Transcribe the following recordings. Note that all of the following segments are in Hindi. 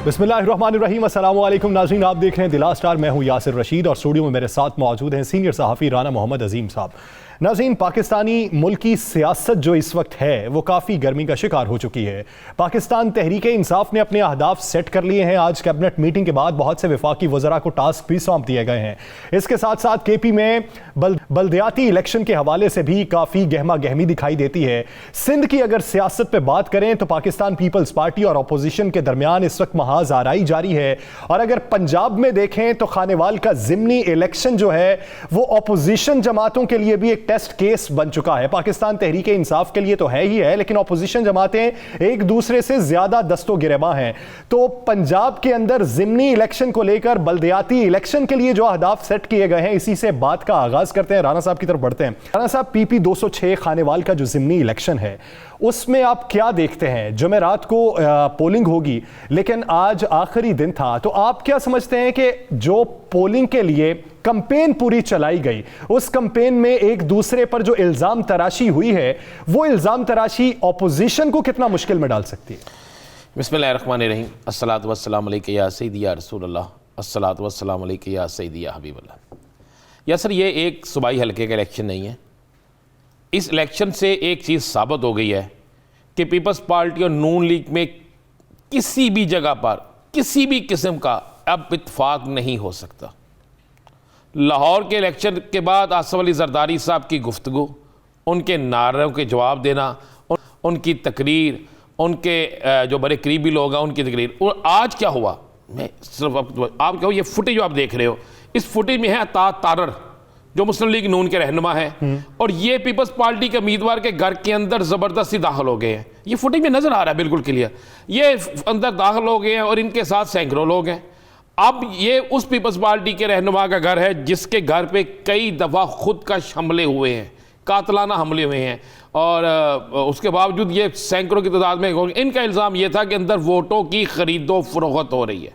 बिस्मिल्लाहिर्रहमानिर्रहीम। अस्सलाम वालेकुम नाज़रीन, आप देख रहे हैं दिला स्टार। मैं हूं यासिर रशीद और स्टूडियो में मेरे साथ मौजूद हैं सीनियर सहाफ़ी राना मोहम्मद अजीम साहब। नाज़रीन, पाकिस्तानी मुल्की सियासत जो इस वक्त है वो काफ़ी गर्मी का शिकार हो चुकी है। पाकिस्तान तहरीक इंसाफ ने अपने अहदाफ सेट कर लिए हैं। आज कैबिनेट मीटिंग के बाद बहुत से वफाकी वज़रा को टास्क भी सौंप दिए गए हैं। इसके साथ साथ केपी में बल्दियाती इलेक्शन के हवाले से भी काफ़ी गहमा गहमी दिखाई देती है। सिंध की अगर सियासत पर बात करें तो पाकिस्तान पीपल्स पार्टी और अपोजिशन के दरमियान इस वक्त महाज आराई जारी है। और अगर पंजाब में देखें तो खानेवाल का ज़िमनी इलेक्शन जो है वो अपोजिशन जमातों के लिए भी एक टेस्ट केस बन चुका है। पाकिस्तान तहरीक इंसाफ के लिए तो है ही है, लेकिन अपोजिशन जमातें एक दूसरे से ज्यादा दस्तो गिरेबा हैं। तो पंजाब के अंदर ज़िमनी इलेक्शन को लेकर बल्दियाती इलेक्शन के लिए जो अहदाफ सेट किए गए हैं, इसी से बात का आगाज करते हैं। राना साहब की तरफ बढ़ते हैं। राना साहब, पीपी 206 खानेवाल का जो ज़िमनी इलेक्शन है उसमें आप क्या देखते हैं? जुमेरात को पोलिंग होगी, लेकिन आज आखिरी दिन था, तो आप क्या समझते हैं कि जो पोलिंग के लिए कैंपेन पूरी चलाई गई, उस कैंपेन में एक दूसरे पर जो इल्जाम तराशी हुई है, वो इल्जाम तराशी ऑपोजिशन को कितना मुश्किल में डाल सकती है? बिस्मिल्लाहिर्रहमानिर्रहीम। अस्सलातु वस्सलामु अलैका या सय्यदी या रसूलल्लाह, अस्सलातु वस्सलामु अलैका या सय्यदी या हबीबल्लाह। या सर, ये एक सूबाई हल्के का इलेक्शन नहीं है। इस इलेक्शन से एक चीज़ साबित हो गई है कि पीपल्स पार्टी और नून लीग में किसी भी जगह पर किसी भी किस्म का अब इत्तेफाक नहीं हो सकता। लाहौर के इलेक्शन के बाद आसिफ अली जरदारी साहब की गुफ्तगू, उनके नारों के जवाब देना, उनकी तकरीर, उनके जो बड़े करीबी लोग हैं उनकी तकरीर, और आज क्या हुआ, मैं सिर्फ आप कहो, ये फुटेज जो आप देख रहे हो, इस फुटेज में है अता तारर जो मुस्लिम लीग नून के रहनुमा है, और ये पीपल्स पार्टी के उम्मीदवार के घर के अंदर ज़बरदस्ती दाखिल हो गए हैं। ये फुटेज में नज़र आ रहा है बिल्कुल क्लियर, ये अंदर दाखिल हो गए हैं और इनके साथ सैकड़ों लोग हैं। अब ये उस पीपल्स पार्टी के रहनुमा का घर है जिसके घर पे कई दफ़ा खुद का हमले हुए हैं, कातलाना हमले हुए हैं, और उसके बावजूद ये सैकड़ों की तादाद में इनका इल्ज़ाम ये था कि अंदर वोटों की खरीदो फरोख्त हो रही है।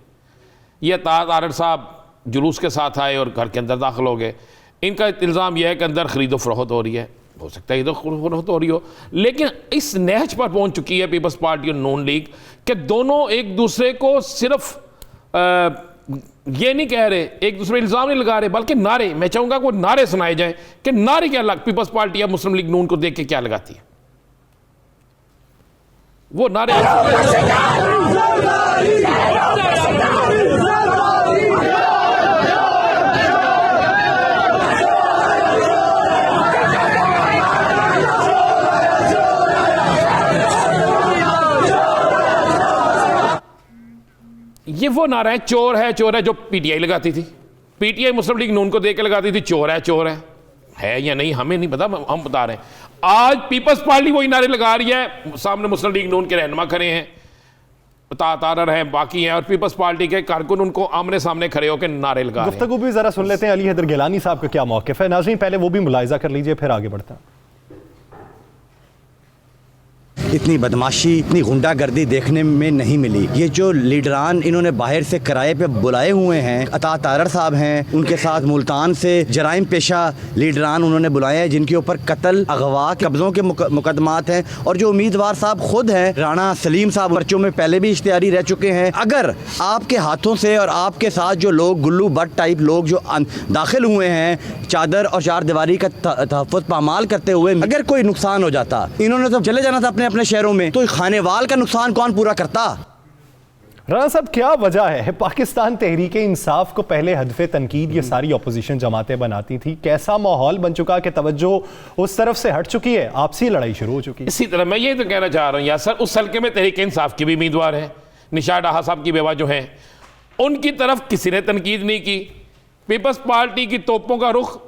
ये तारर साहब जुलूस के साथ आए और घर के अंदर दाखिल हो गए। इनका इल्ज़ाम यह है कि अंदर खरीदो फरोख्त हो रही है। हो सकता है इधर फरोख्त हो रही हो, लेकिन इस नहज पर पहुंच चुकी है पीपल्स पार्टी और नून लीग कि दोनों एक दूसरे को सिर्फ ये नहीं कह रहे, एक दूसरे इल्ज़ाम नहीं लगा रहे, बल्कि नारे, मैं चाहूँगा कि वो नारे सुनाए जाएं कि नारे क्या पीपल्स पार्टी या मुस्लिम लीग नून को देख के क्या लगाती है, वो नारे। ये वो नारा है, चोर है जो पीटीआई लगाती थी। पीटीआई मुस्लिम लीग नून को देख के लगाती थी चोर है या नहीं हमें नहीं पता, हम बता रहे हैं। आज पीपल्स पार्टी वही नारे लगा रही है, सामने मुस्लिम लीग नून के रहनुमा खड़े हैं, तारर हैं, बाकी हैं, और पीपल्स पार्टी के कारकुन उनको आमने सामने खड़े होकर नारे लगा रहे हैं। गुफ्तगू भी जरा सुन लेते हैं। अली हैदर गिलानी साहब का क्या मौक़िफ़ है? नाज़रीन, पहले वो भी मुलाहिज़ा कर लीजिए, फिर आगे बढ़ता है। इतनी बदमाशी, इतनी गुंडागर्दी देखने में नहीं मिली। ये जो लीडरान इन्होंने बाहर से किराए पे बुलाए हुए हैं, अता तारर साहब हैं, उनके साथ मुल्तान से जराइम पेशा लीडरान उन्होंने बुलाए हैं जिनके ऊपर कत्ल, अगवा, कब्ज़ों के मुकदमात हैं, और जो उम्मीदवार साहब खुद हैं राणा सलीम साहब, पर्चों में पहले भी इश्तिहारी रह चुके हैं। अगर आपके हाथों से और आपके साथ जो लोग गुल्लू भट्ट टाइप लोग जो दाखिल हुए हैं चादर और चार दीवारी का तहफ़्फ़ुज़ पामाल करते हुए, अगर कोई नुकसान हो जाता, इन्होंने तो चले जाना था अपने अपने शहरों में, तो खानेवाल का नुकसान कौन पूरा करता? राना साहब, क्या वजह है पाकिस्तान तहरीक इंसाफ को पहले हदफ़े तनकीद ये सारी अपोजिशन जमातें बनाती थी, कैसा माहौल बन चुका कि तवज्जो उस तरफ से हट चुकी है, आपसी लड़ाई शुरू हो चुकी है? इसी तरह मैं ये तो कहना चाह रहा हूँ यार सर, उस हल्के में तहरीक इंसाफ की भी उम्मीदवार है, निशात डाहा साहब की बेवा जो हैं, उनकी तरफ किसी ने तनकीद नहीं की। पीपल्स पार्टी की तोपों का रुख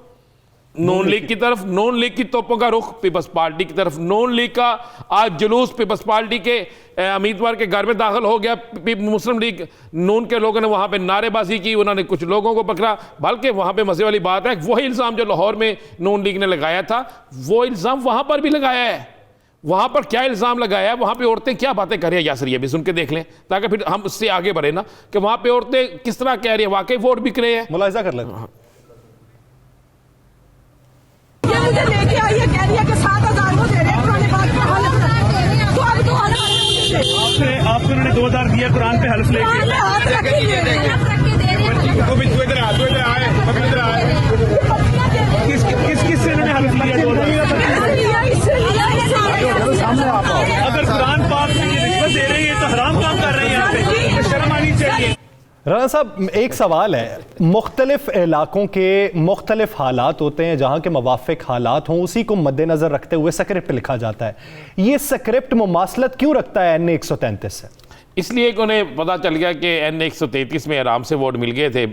नून लीग की तरफ, नून लीग की तोपों का रुख पीपल्स पार्टी की तरफ। नून लीग का आज जुलूस पीपल्स पार्टी के उम्मीदवार के घर में दाखिल हो गया। मुस्लिम लीग नून के लोगों ने वहां पे नारेबाजी की, उन्होंने कुछ लोगों को पकड़ा, बल्कि वहां पे मजे वाली बात है वही इल्ज़ाम जो लाहौर में नून लीग ने लगाया था, वो इल्ज़ाम वहां पर भी लगाया है। वहां पर क्या इल्ज़ाम लगाया है, वहां पे औरतें क्या बातें कर रही है, यासर ये भी सुन के देख लें, ताकि फिर हम उससे आगे बढ़े ना कि वहां पे औरतें किस तरह कह रही है, वाकई वोट बिक रहे हैं। मुलाहिज़ा कर लें। मुझे लेके आई है, कह रही है कि 7,000 वो दे रहे हैं, पुराने बात पे हल्फ, तो अब तो आपसे उन्होंने 2000 दिया कुरान पे हल्फ लेके। अगर कुरान पाक में ये रिश्वत दे रहे हैं तो हराम काम कर रहे हैं यहाँ पे, तो शर्म आनी चाहिए। राना साहब, एक सवाल है, मुख्तलिफ इलाकों के मुख्तलिफ हालात होते हैं, जहाँ के मवाफिक हालात हों उसी को मद्देनज़र रखते हुए स्क्रिप्ट लिखा जाता है। ये स्क्रिप्ट मुमासलत क्यों रखता है NA 133 से? इसलिए कि उन्हें पता चल गया कि NA 133 में आराम से वोट मिल गए थे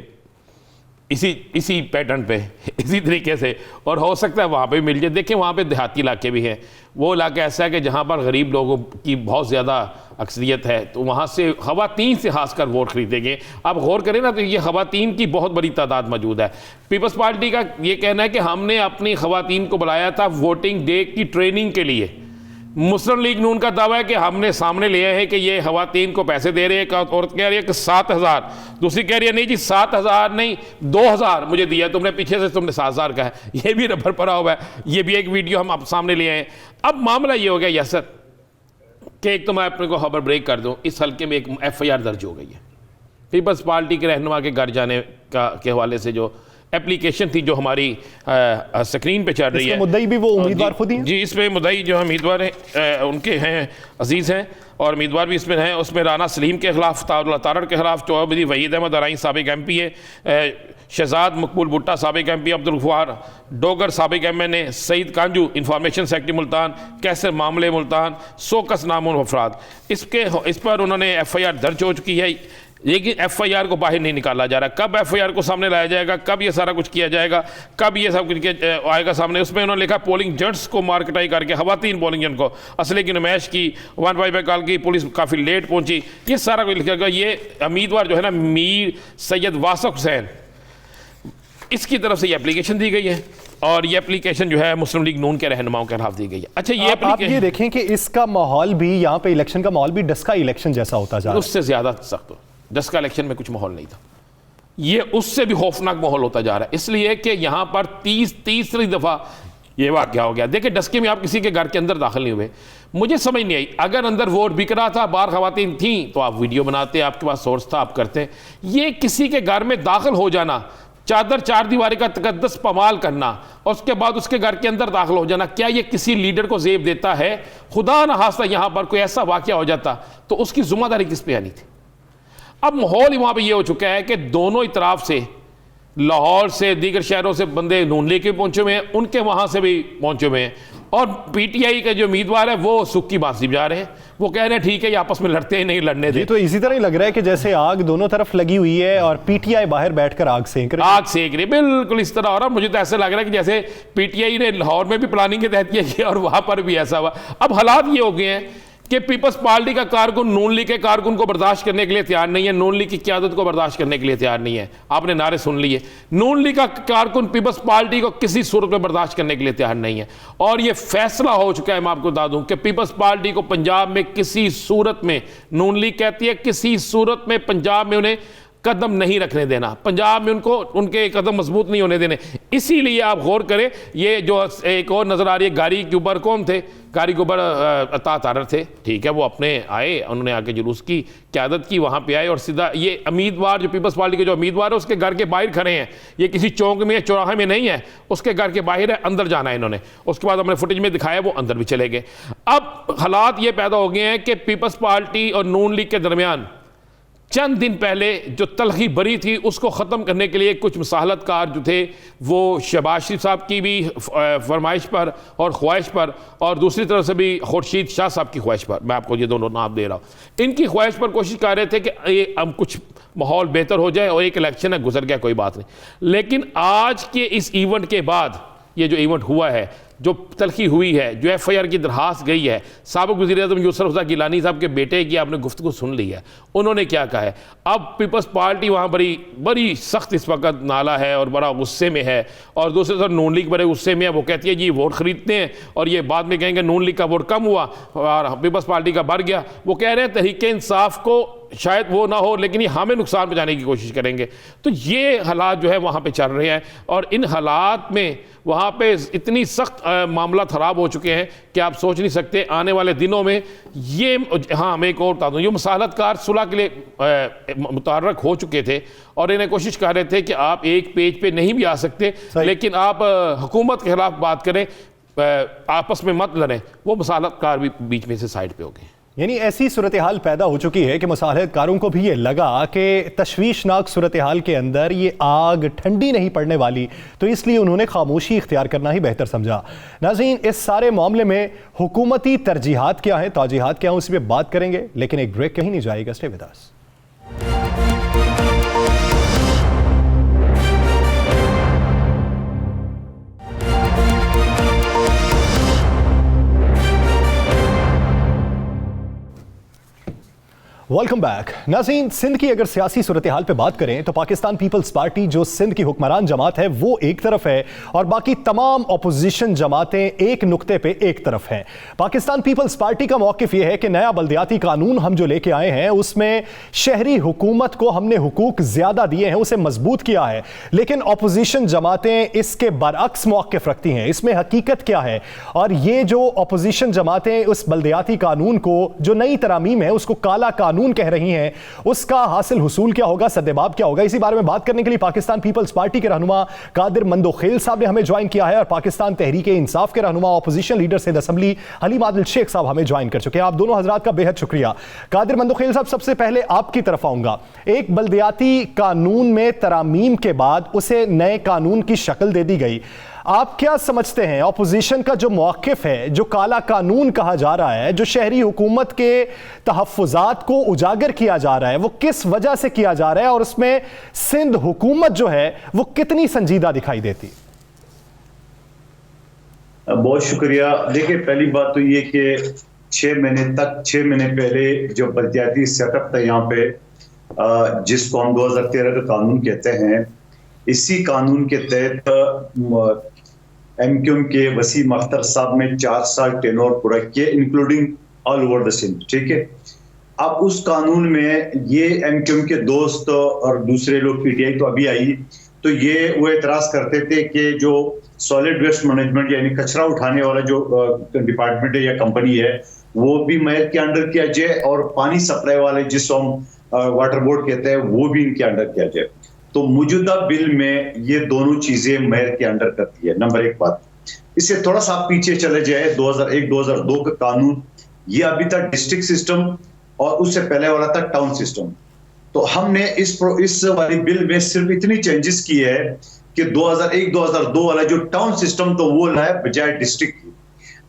इसी पैटर्न पे, इसी तरीके से, और हो सकता है वहाँ पे भी मिल जाए। देखें वहाँ पे देहाती इलाके भी हैं, वो इलाका ऐसा है कि जहाँ पर गरीब लोगों की बहुत ज़्यादा अक्सरियत है, तो वहाँ से ख़वातीन से खासकर वोट खरीदेंगे। आप गौर करें ना, तो ये ख़वातीन की बहुत बड़ी तादाद मौजूद है। पीपल्स पार्टी का ये कहना है कि हमने अपनी ख़वातीन को बुलाया था वोटिंग डे की ट्रेनिंग के लिए। मुस्लिम लीग नून का दावा है कि हमने सामने लिया है कि ये ख़वातीन को पैसे दे रहे हैं। एक औरत कह रही है कि 7,000, दूसरी कह रही है नहीं जी 7,000 नहीं 2,000 मुझे दिया तुमने, पीछे से तुमने 7,000 का है। ये भी रबर पड़ा हुआ है, ये भी एक वीडियो हम आप सामने ले आए। अब मामला ये हो गया यासर कि एक तो मैं अपने को खबर ब्रेक कर दूँ, इस हल्के में एक FIR दर्ज हो गई है पीपल्स पार्टी के रहनुमा के घर जाने के हवाले से। जो एप्लीकेशन थी जो हमारी स्क्रीन पे चल रही है, मुद्दई भी वो उम्मीदवार खुद ही हैं? जी, इसमें मुद्दई जो उम्मीदवार हैं उनके हैं, अजीज़ हैं, और उम्मीदवार भी इसमें हैं। उसमें राना सलीम के खिलाफ, तारड़ के खिलाफ, चौधरी वहीद अहमद अराई साबिक MP है, शहजाद मकबूल भुट्टा साबिक MP, अब्दुल गफ्फार डोगर साबिक MNA, Saeed कांजू information secretary Multan, कैसर मामले मुल्तान, सोकस नामुन अफराद। इस पर उन्होंने FIR दर्ज हो चुकी है, लेकिन FIR को बाहर नहीं निकाला जा रहा। कब FIR को सामने लाया जाएगा, कब ये सारा कुछ किया जाएगा, कब ये सब कुछ आएगा सामने? उसमें उन्होंने लिखा पोलिंग एजेंट्स को मार्केटाई करके खवातीन पोलिंग एजेंट को असले की नुमाइश की, 1 कॉल की, पुलिस काफ़ी लेट पहुंची, ये सारा कुछ लिखा गया। ये उम्मीदवार जो है ना मीर सैयद वासफ हुसैन, इसकी तरफ से ये एप्लीकेशन दी गई है, और ये एप्लीकेशन जो है मुस्लिम लीग नून के रहनुमाओं के खिलाफ दी गई है। अच्छा, ये आप ये देखें कि इसका माहौल भी, यहाँ पे इलेक्शन का माहौल भी डस्का इलेक्शन जैसा होता जा रहा है। उससे ज़्यादा सख्त, डस्का इलेक्शन में कुछ माहौल नहीं था, ये उससे भी खौफनाक माहौल होता जा रहा है, इसलिए कि यहाँ पर तीसरी दफ़ा ये वाक़या हो गया। देखिए, डस्के में आप किसी के घर के अंदर दाखिल नहीं हुए, मुझे समझ नहीं आई, अगर अंदर वोट बिक रहा था, बाहर खवातीन थी, तो आप वीडियो बनाते, आपके पास सोर्स था, आप करते। ये किसी के घर में दाखिल हो जाना, चादर चार दीवारी का तकद्दस पमाल करना, और उसके बाद उसके घर के अंदर दाखिल हो जाना, क्या ये किसी लीडर को जेब देता है? खुदा न खास्ता यहाँ पर कोई ऐसा वाक़या हो जाता तो उसकी जिम्मेदारी किस पे आनी थी? अब माहौल वहाँ पे ये हो चुका है कि दोनों इतराफ से, लाहौर से, दीगर शहरों से बंदे नून लेके पहुंचे हुए हैं, उनके वहाँ से भी पहुंचे हुए हैं, और PTI के जो उम्मीदवार है वो सुख की बांसी बजा रहे हैं। वो कह रहे हैं ठीक है, ये आपस में लड़ते हैं, नहीं लड़ने दे। तो इसी तरह ही लग रहा है कि जैसे आग दोनों तरफ लगी हुई है और PTI बाहर बैठकर आग सेक रही, बिल्कुल इस तरह हो रहा। मुझे तो ऐसा लग रहा है कि जैसे PTI ने लाहौर में भी प्लानिंग के तहत किया गया और वहाँ पर भी ऐसा हुआ। अब हालात ये हो गए हैं कि पीपल्स पार्टी का कारकुन नून लीग के कारकुन को बर्दाश्त करने के लिए तैयार नहीं है, नून लीग की क़यादत को बर्दाश्त करने के लिए तैयार नहीं है। आपने नारे सुन लिए, नून लीग का कारकुन पीपल्स पार्टी को किसी सूरत में बर्दाश्त करने के लिए तैयार नहीं है, और यह फैसला हो चुका है। मैं आपको बता दूं कि पीपल्स पार्टी को पंजाब में किसी सूरत में, नून लीग कहती है किसी सूरत में पंजाब में उन्हें कदम नहीं रखने देना, पंजाब में उनको उनके कदम मजबूत नहीं होने देने। इसीलिए आप गौर करें, ये जो एक और नजर आ रही है, गाड़ी के ऊपर कौन थे? गाड़ी के ऊपर अता तारड़ थे, ठीक है, वो अपने आए, उन्होंने आके जुलूस की क़यादत की, वहाँ पे आए, और सीधा ये उम्मीदवार जो पीपल्स पार्टी के जो उम्मीदवार है उसके घर के बाहर खड़े हैं। ये किसी चौक में, चौराहे में नहीं है, उसके घर के बाहर है, अंदर जाना है इन्होंने। उसके बाद हमने फुटेज में दिखाया, वो अंदर भी चले गए। अब हालात ये पैदा हो गए हैं कि पीपल्स पार्टी और नून लीग के दरमियान चंद दिन पहले जो तलखी बरी थी उसको ख़त्म करने के लिए कुछ मुसाहलतकार जो थे वो शहबाज शरीफ साहब की भी फरमाइश पर और ख्वाहिश पर, और दूसरी तरफ से भी खुर्शीद शाह साहब की ख्वाहिश पर, मैं आपको ये दोनों नाम दे रहा हूँ, इनकी ख्वाहिश पर कोशिश कर रहे थे कि ये अब कुछ माहौल बेहतर हो जाए, और एक इलेक्शन है, गुजर गया, कोई बात नहीं। लेकिन आज के इस इवेंट के बाद, ये जो इवेंट हुआ है, जो तलखी हुई है, जो FIR की दरखास्त गई है, साबिक़ वज़ीर-ए-आज़म यूसुफ रज़ा गिलानी साहब के बेटे की आपने गुफ्तगू सुन ली है, उन्होंने क्या कहा है। अब पीपल्स पार्टी वहाँ बड़ी सख्त इस वक्त नाला है और बड़ा गुस्से में है, और दूसरी तरफ नून लीग बड़े गुस्से में है। वो कहती है जी वोट खरीदते हैं, और ये बाद में कहेंगे नून लीग का वोट कम हुआ और पीपल्स पार्टी का बढ़ गया। वो कह रहे हैं तहरीक इंसाफ को शायद वो ना हो, लेकिन ये हमें नुकसान पहुँचाने की कोशिश करेंगे। तो ये हालात जो है वहाँ पे चल रहे हैं, और इन हालात में वहाँ पे इतनी सख्त मामला ख़राब हो चुके हैं कि आप सोच नहीं सकते आने वाले दिनों में ये। हाँ, मैं एक और बता दूँ, ये मुसाहलतकार सुलह के लिए मुतहर्रक हो चुके थे, और इन्हें कोशिश कर रहे थे कि आप एक पेज पे नहीं भी आ सकते, लेकिन आप हुकूमत के खिलाफ बात करें। आपस में मत लड़ें, वो मसालतकार भी बीच में से साइड पे हो गए। यानी ऐसी सूरत हाल पैदा हो चुकी है कि मुसालहतकारों को भी ये लगा कि तशवीशनाक सूरत हाल के अंदर ये आग ठंडी नहीं पड़ने वाली, तो इसलिए उन्होंने खामोशी इख्तियार करना ही बेहतर समझा। नाज़रीन, इस सारे मामले में हुकूमती तरजीहात क्या हैं, तौजीहात क्या हैं, उसी पर बात करेंगे, लेकिन एक ब्रेक कहीं नहीं जाएगा। Stay with us. Welcome back. नाज़रीन, सिंध की अगर सियासी सूरत हाल पे बात करें तो पाकिस्तान पीपल्स पार्टी जो सिंध की हुक्मरान जमात है वो एक तरफ है और बाकी तमाम अपोजिशन जमातें एक नुक्ते पे एक तरफ हैं। पाकिस्तान पीपल्स पार्टी का मौक़िफ़ ये है कि नया बल्दियाती कानून हम जो लेके आए हैं उसमें शहरी हुकूमत को हमने हुकूक ज़्यादा दिए हैं, उसे मजबूत किया है, लेकिन अपोजिशन जमातें इसके बरअक्स मौक़िफ़ रखती हैं। इसमें हकीकत क्या है और ये जो अपोजिशन जमातें उस बल्दियाती कानून को जो नई तरामीम है उसको काला कानून कह रही हैं, उसका हासिल हुसूल क्या होगा, सद्देबाब क्या होगा, इसी बारे में बात करने के लिए पाकिस्तान पीपल्स पार्टी के रहनुमा कादिर मंदोखेल साहब ने हमें ज्वाइन किया है और पाकिस्तान तहरीके इंसाफ के रहनुमा opposition leader Sindh assembly Haleem Adil Sheikh sahab हमें ज्वाइन कर चुके हैं। आप दोनों हजरात का बेहद शुक्रिया। कादिर मंदोखेल साहब, सबसे पहले आपकी तरफ आऊंगा। एक बल्दियाती कानून में तरामीम के बाद उसे नए कानून की शक्ल दे दी गई, आप क्या समझते हैं अपोजिशन का जो मौक़िफ़ है, जो काला कानून कहा जा रहा है, जो शहरी हुकूमत के तहफ़्फ़ुज़ात को उजागर किया जा रहा है, वो किस वजह से किया जा रहा है और उसमें सिंध हुकूमत जो है वो कितनी संजीदा दिखाई देती? बहुत शुक्रिया। देखिए, पहली बात तो ये कि 6 महीने पहले जो बल्दियाती सेटअप था यहाँ पे, जिसको हम 2013 का कानून कहते हैं, इसी कानून के तहत एमक्यूएम के वसीम अख्तर साहब ने 4 साल टेनोर पूरा किए, including all over the Sindh. ठीक है, अब उस कानून में ये एमक्यूएम के दोस्त और दूसरे लोग, पीटीआई तो अभी आई, तो ये वो एतराज करते थे कि जो सॉलिड वेस्ट मैनेजमेंट यानी कचरा उठाने वाला जो डिपार्टमेंट है या कंपनी है वो भी मेयर के अंडर किया जाए और पानी सप्लाई वाले जिसको हम वाटर बोर्ड कहते हैं वो भी इनके अंडर किया जाए। तो मौजूदा बिल में ये दोनों चीजें मेयर के अंडर करती है। नंबर 1 बात। इससे थोड़ा सा पीछे चले जाए, 2001-2002 का कानून, ये अभी तक डिस्ट्रिक्ट सिस्टम और उससे पहले वाला था टाउन सिस्टम। तो हमने इस वाली बिल में सिर्फ इतनी चेंजेस की है कि 2001-2002 वाला जो टाउन सिस्टम तो वो लाया बजाय डिस्ट्रिक्ट की।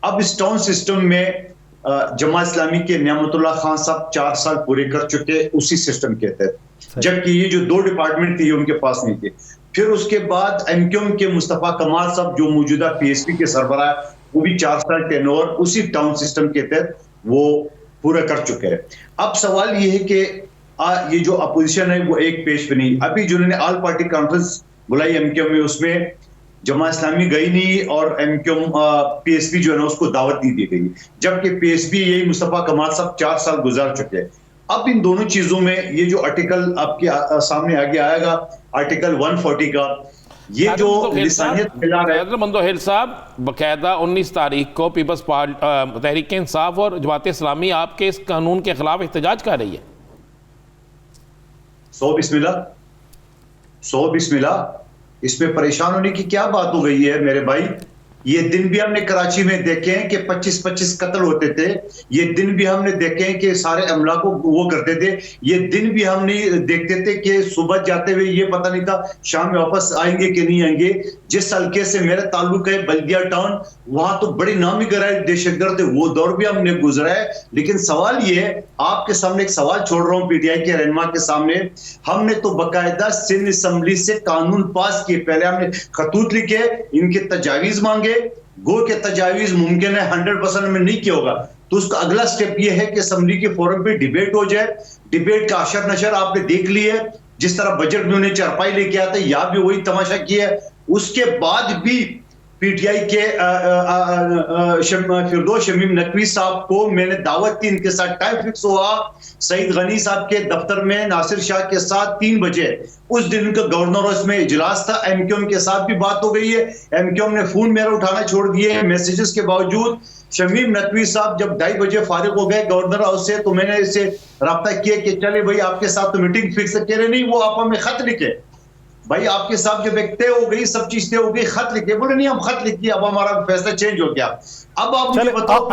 अब इस टाउन सिस्टम में जमात इस्लामी के नियामतुल्लाह खान साहब 4 साल पूरे कर चुके उसी सिस्टम के तहत, जबकि ये जो 2 डिपार्टमेंट थी उनके पास नहीं थे। फिर उसके बाद एमक्यूएम के मुस्तफा कमाल साहब जो मौजूदा पीएसपी के सरबराह, वो भी 4 साल टेनोर उसी टाउन सिस्टम के तहत वो पूरा कर चुके हैं। अब सवाल ये है कि ये जो अपोजिशन है वो एक पेज पे नहीं, अभी जो उन्होंने ऑल पार्टी कॉन्फ्रेंस बुलाई एमक्यूएम में, उसमें जमात इस्लामी गई नहीं और एमक्यूएम पीएसपी जो है ना उसको दावत नहीं दी गई, जबकि पीएसपी यही मुस्तफा कमाल साहब 4 साल गुजार चुके हैं। अब इन दोनों चीजों में ये जो आर्टिकल आपके सामने आगे आएगा, आर्टिकल 140 का, ये जो लिसानियत मिला है। मंदोखेल साहब, बाकायदा 19 तारीख को पीपल्स पार्टी तहरीक इंसाफ और जमात इस्लामी आपके इस कानून के खिलाफ एहतजाज कर रही है। 100 बिस्मिल्लाह, इसमें परेशान होने की क्या बात हो गई है मेरे भाई? ये दिन भी हमने कराची में देखे हैं कि 25-25 कत्ल होते थे। ये दिन भी हमने देखे हैं कि सारे अमला को वो करते थे। ये दिन भी हमने देखते थे कि सुबह जाते हुए ये पता नहीं था शाम में वापस आएंगे कि नहीं आएंगे। जिस हल्के से मेरा ताल्लुक है बल्दिया टाउन, वहां तो बड़ी नामी गैर दहशतगर्द थे, वो दौर भी हमने गुजरा है। लेकिन सवाल ये है, आपके सामने एक सवाल छोड़ रहा हूं पीटीआई के रहनुमा के सामने, हमने तो बाकायदा सिंध असेंबली से कानून पास किए, पहले हमने खतूत लिखे, इनके तजावीज मांगे, गो के तजावीज मुमकिन है 100% में नहीं किया होगा, तो उसका अगला स्टेप यह है कि असेंबली के फोरम पे डिबेट हो जाए। डिबेट का अशर नशर आपने देख लिया, जिस तरह बजट में उन्हें चारपाई लेके आते यहाँ भी वही तमाशा किया। उसके बाद भी पीटीआई के फिरदौस शमीम नकवी साहब को मैंने दावत दी, इनके साथ टाइम फिक्स हुआ सईद गनी साहब के दफ्तर में नासिर शाह के साथ 3 बजे। उस दिन उनका गवर्नर हाउस में इजलास था, एमक्यूएम के साथ भी बात हो गई है, एमक्यूएम ने फोन मेरा उठाना छोड़ दिए मैसेजेस के बावजूद। शमीम नकवी साहब जब 2:30 बजे फारिग हो गए गवर्नर हाउस से, तो मैंने इससे रब्ता किया कि चले भाई आपके साथ तो मीटिंग फिक्स है। कह रहे नहीं, वो आप हमें खत लिखे, भाई आपके साथ जब एक तय हो गई, सब चीज तय हो गई, खत लिखे, बोले नहीं हम खत लिखिए, अब हमारा फैसला चेंज हो गया। अब आप मुझे बताओ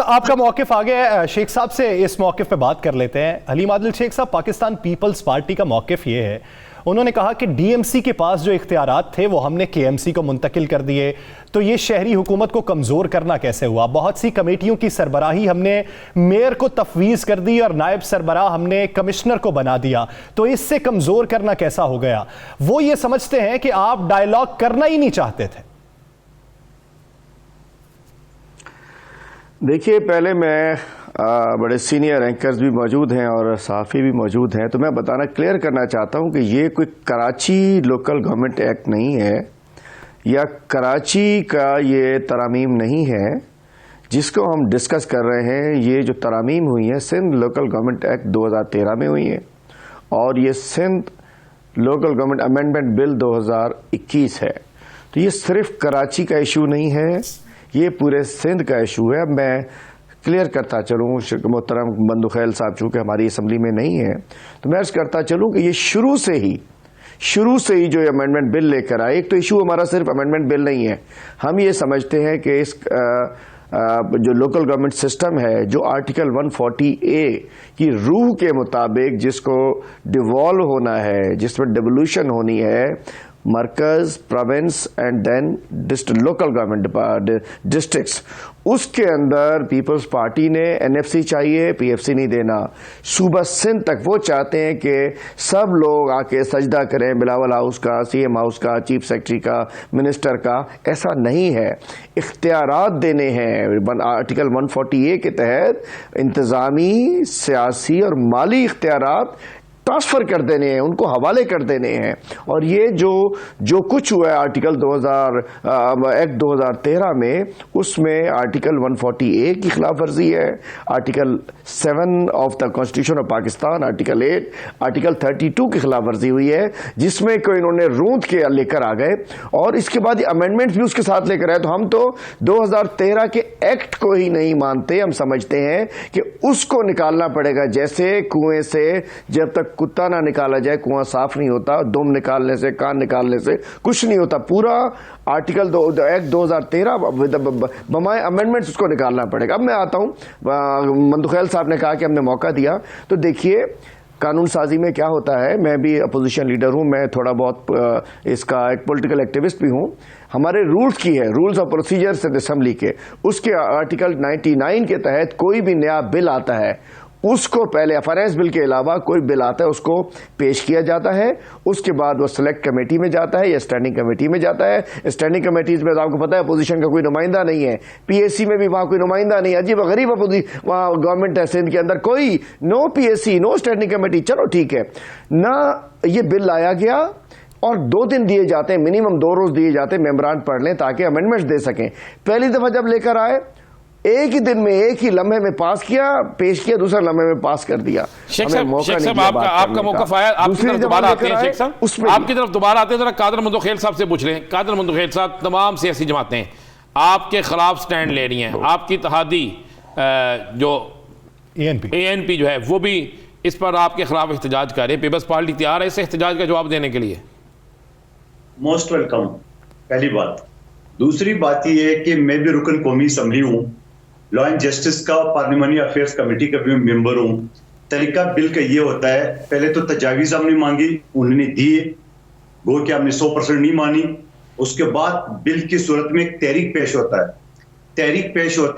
आपका मौकिफ आ गया है। शेख साहब से इस मौकिफ पे बात कर लेते हैं। हलीम आदिल शेख साहब, पाकिस्तान पीपल्स पार्टी का मौकिफ ये है, उन्होंने कहा कि डीएमसी के पास जो इख्तियारात थे वो हमने केएमसी को मुंतकिल कर दिए, तो ये शहरी हुकूमत को कमज़ोर करना कैसे हुआ? बहुत सी कमेटियों की सरबराही हमने मेयर को तफवीज़ कर दी और नायब सरबराह हमने कमिश्नर को बना दिया, तो इससे कमज़ोर करना कैसा हो गया? वो ये समझते हैं कि आप डायलॉग करना ही नहीं चाहते थे। देखिए, पहले मैं बड़े सीनियर एंकर्स भी मौजूद हैं और सहाफ़ी भी मौजूद हैं, तो मैं बताना क्लियर करना चाहता हूं कि ये कोई कराची लोकल गवर्नमेंट एक्ट नहीं है या कराची का ये तरामीम नहीं है जिसको हम डिस्कस कर रहे हैं। ये जो तरामीम हुई हैं सिंध लोकल गवर्नमेंट एक्ट 2013 में हुई हैं और ये Sindh local government amendment bill 2021 है। तो ये सिर्फ कराची का इशू नहीं है, ये पूरे सिंध का इशू है। अब मैं क्लियर करता चलूँ, मोहतरम बंदुखैल साहब चूँकि हमारी असम्बली में नहीं है, तो मैं अर्ज करता चलूँ कि ये शुरू से ही जो अमेंडमेंट बिल लेकर आए, एक तो इशू हमारा सिर्फ अमेंडमेंट बिल नहीं है, हम ये समझते हैं कि इस जो लोकल गवर्नमेंट सिस्टम है, जो आर्टिकल 140A की रूह के मुताबिक जिसको डिवॉल्व होना है, जिसमें डिवोल्यूशन होनी है, मरकज, province and then local government districts, उसके अंदर पीपल्स पार्टी ने एनएफसी चाहिए, पीएफसी नहीं देना। सूबा सिंध तक वो चाहते हैं कि सब लोग आके सजदा करें, बिलावल हाउस का, सीएम हाउस का, चीफ सेक्रेटरी का, मिनिस्टर का। ऐसा नहीं है, इख्तियारात देने हैं। आर्टिकल 140A के तहत इंतजामी, सियासी और माली इख्तियारात ट्रांसफर कर देने हैं, उनको हवाले कर देने हैं। और ये जो कुछ हुआ है आर्टिकल 2013 में, उसमें आर्टिकल 140A की खिलाफ वर्जी है, article 7 of the constitution of Pakistan, article 8, article 32 की खिलाफ वर्जी हुई है, जिसमें को इन्होंने रूंद के लेकर आ गए और इसके बाद अमेंडमेंट भी उसके साथ लेकर आए। तो हम तो 2013 के एक्ट को ही नहीं मानते, हम समझते हैं कि उसको निकालना पड़ेगा। जैसे कुएं से जब तक कुत्ता ना निकाला जाए कुआं साफ नहीं होता, दुम निकालने से, कान निकालने से कुछ नहीं होता। पूरा आर्टिकल एक्ट 2013 बमाए अमेंडमेंट्स उसको निकालना पड़ेगा। अब मैं आता हूं, मंदुखैल साहब ने कहा कि हमने मौका दिया, तो देखिए कानून साजी में क्या होता है। मैं भी अपोजिशन लीडर हूं, मैं थोड़ा बहुत इसका एक पॉलिटिकल एक्टिविस्ट भी हूं। हमारे रूल्स की है, रूल्स ऑफ प्रोसीजर्स असेंबली के, उसके आर्टिकल 99 के तहत कोई भी नया बिल आता है उसको पहले फाइनेंस बिल के अलावा कोई बिल आता है उसको पेश किया जाता है, उसके बाद वो सिलेक्ट कमेटी में जाता है या स्टैंडिंग कमेटी में जाता है। स्टैंडिंग कमेटीज में आपको पता है अपोजिशन का कोई नुमाइंदा नहीं है, पीएससी में भी वहां कोई नुमाइंदा नहीं, अजीब गरीब वहां गवर्नमेंट है सिंध के अंदर, कोई no PSC, no standing committee. चलो ठीक है ना, ये बिल लाया गया और 2 दिन दिए जाते हैं, मिनिमम 2 रोज दिए जाते हैं, मेंबरान पढ़ लें ताकि अमेंडमेंट्स दे सकें। पहली दफा जब लेकर आए, एक ही दिन में, एक ही लम्हे में पास किया, पेश किया, दूसरे लम्हे में पास कर दिया। शेख साहब आपका मौक़िफ़ आया, आपकी तरफ दोबारा आते हैं। शेख साहब आपकी तरफ दोबारा आते हैं, जरा कादर मंदुखैल साहब से पूछ लें। कादर मंदुखैल साहब, तमाम सियासी जमातें आपके खिलाफ स्टैंड ले रही हैं, आपकी इत्तेहादी जो ANP जो है वो भी इस पर आपके खिलाफ एहतजाज कर रहे हैं। पीपल्स पार्टी तैयार है इस एहतजाज का जवाब देने के लिए? मोस्ट वेलकम, पहली बात। दूसरी बात यह है कि मैं भी रुकन कौमी असम्बली हूँ, लॉ एंड जस्टिस का पार्लियामेंट्री अफेयर्स कमेटी का भी मेंबर हूँ। तरीका बिल का ये होता है, पहले तो तजावीज़ हमने मांगी, उन्होंने दिए, गो कि हमने 100% नहीं मानी। उसके बाद बिल की सूरत में एक तहरीक पेश होता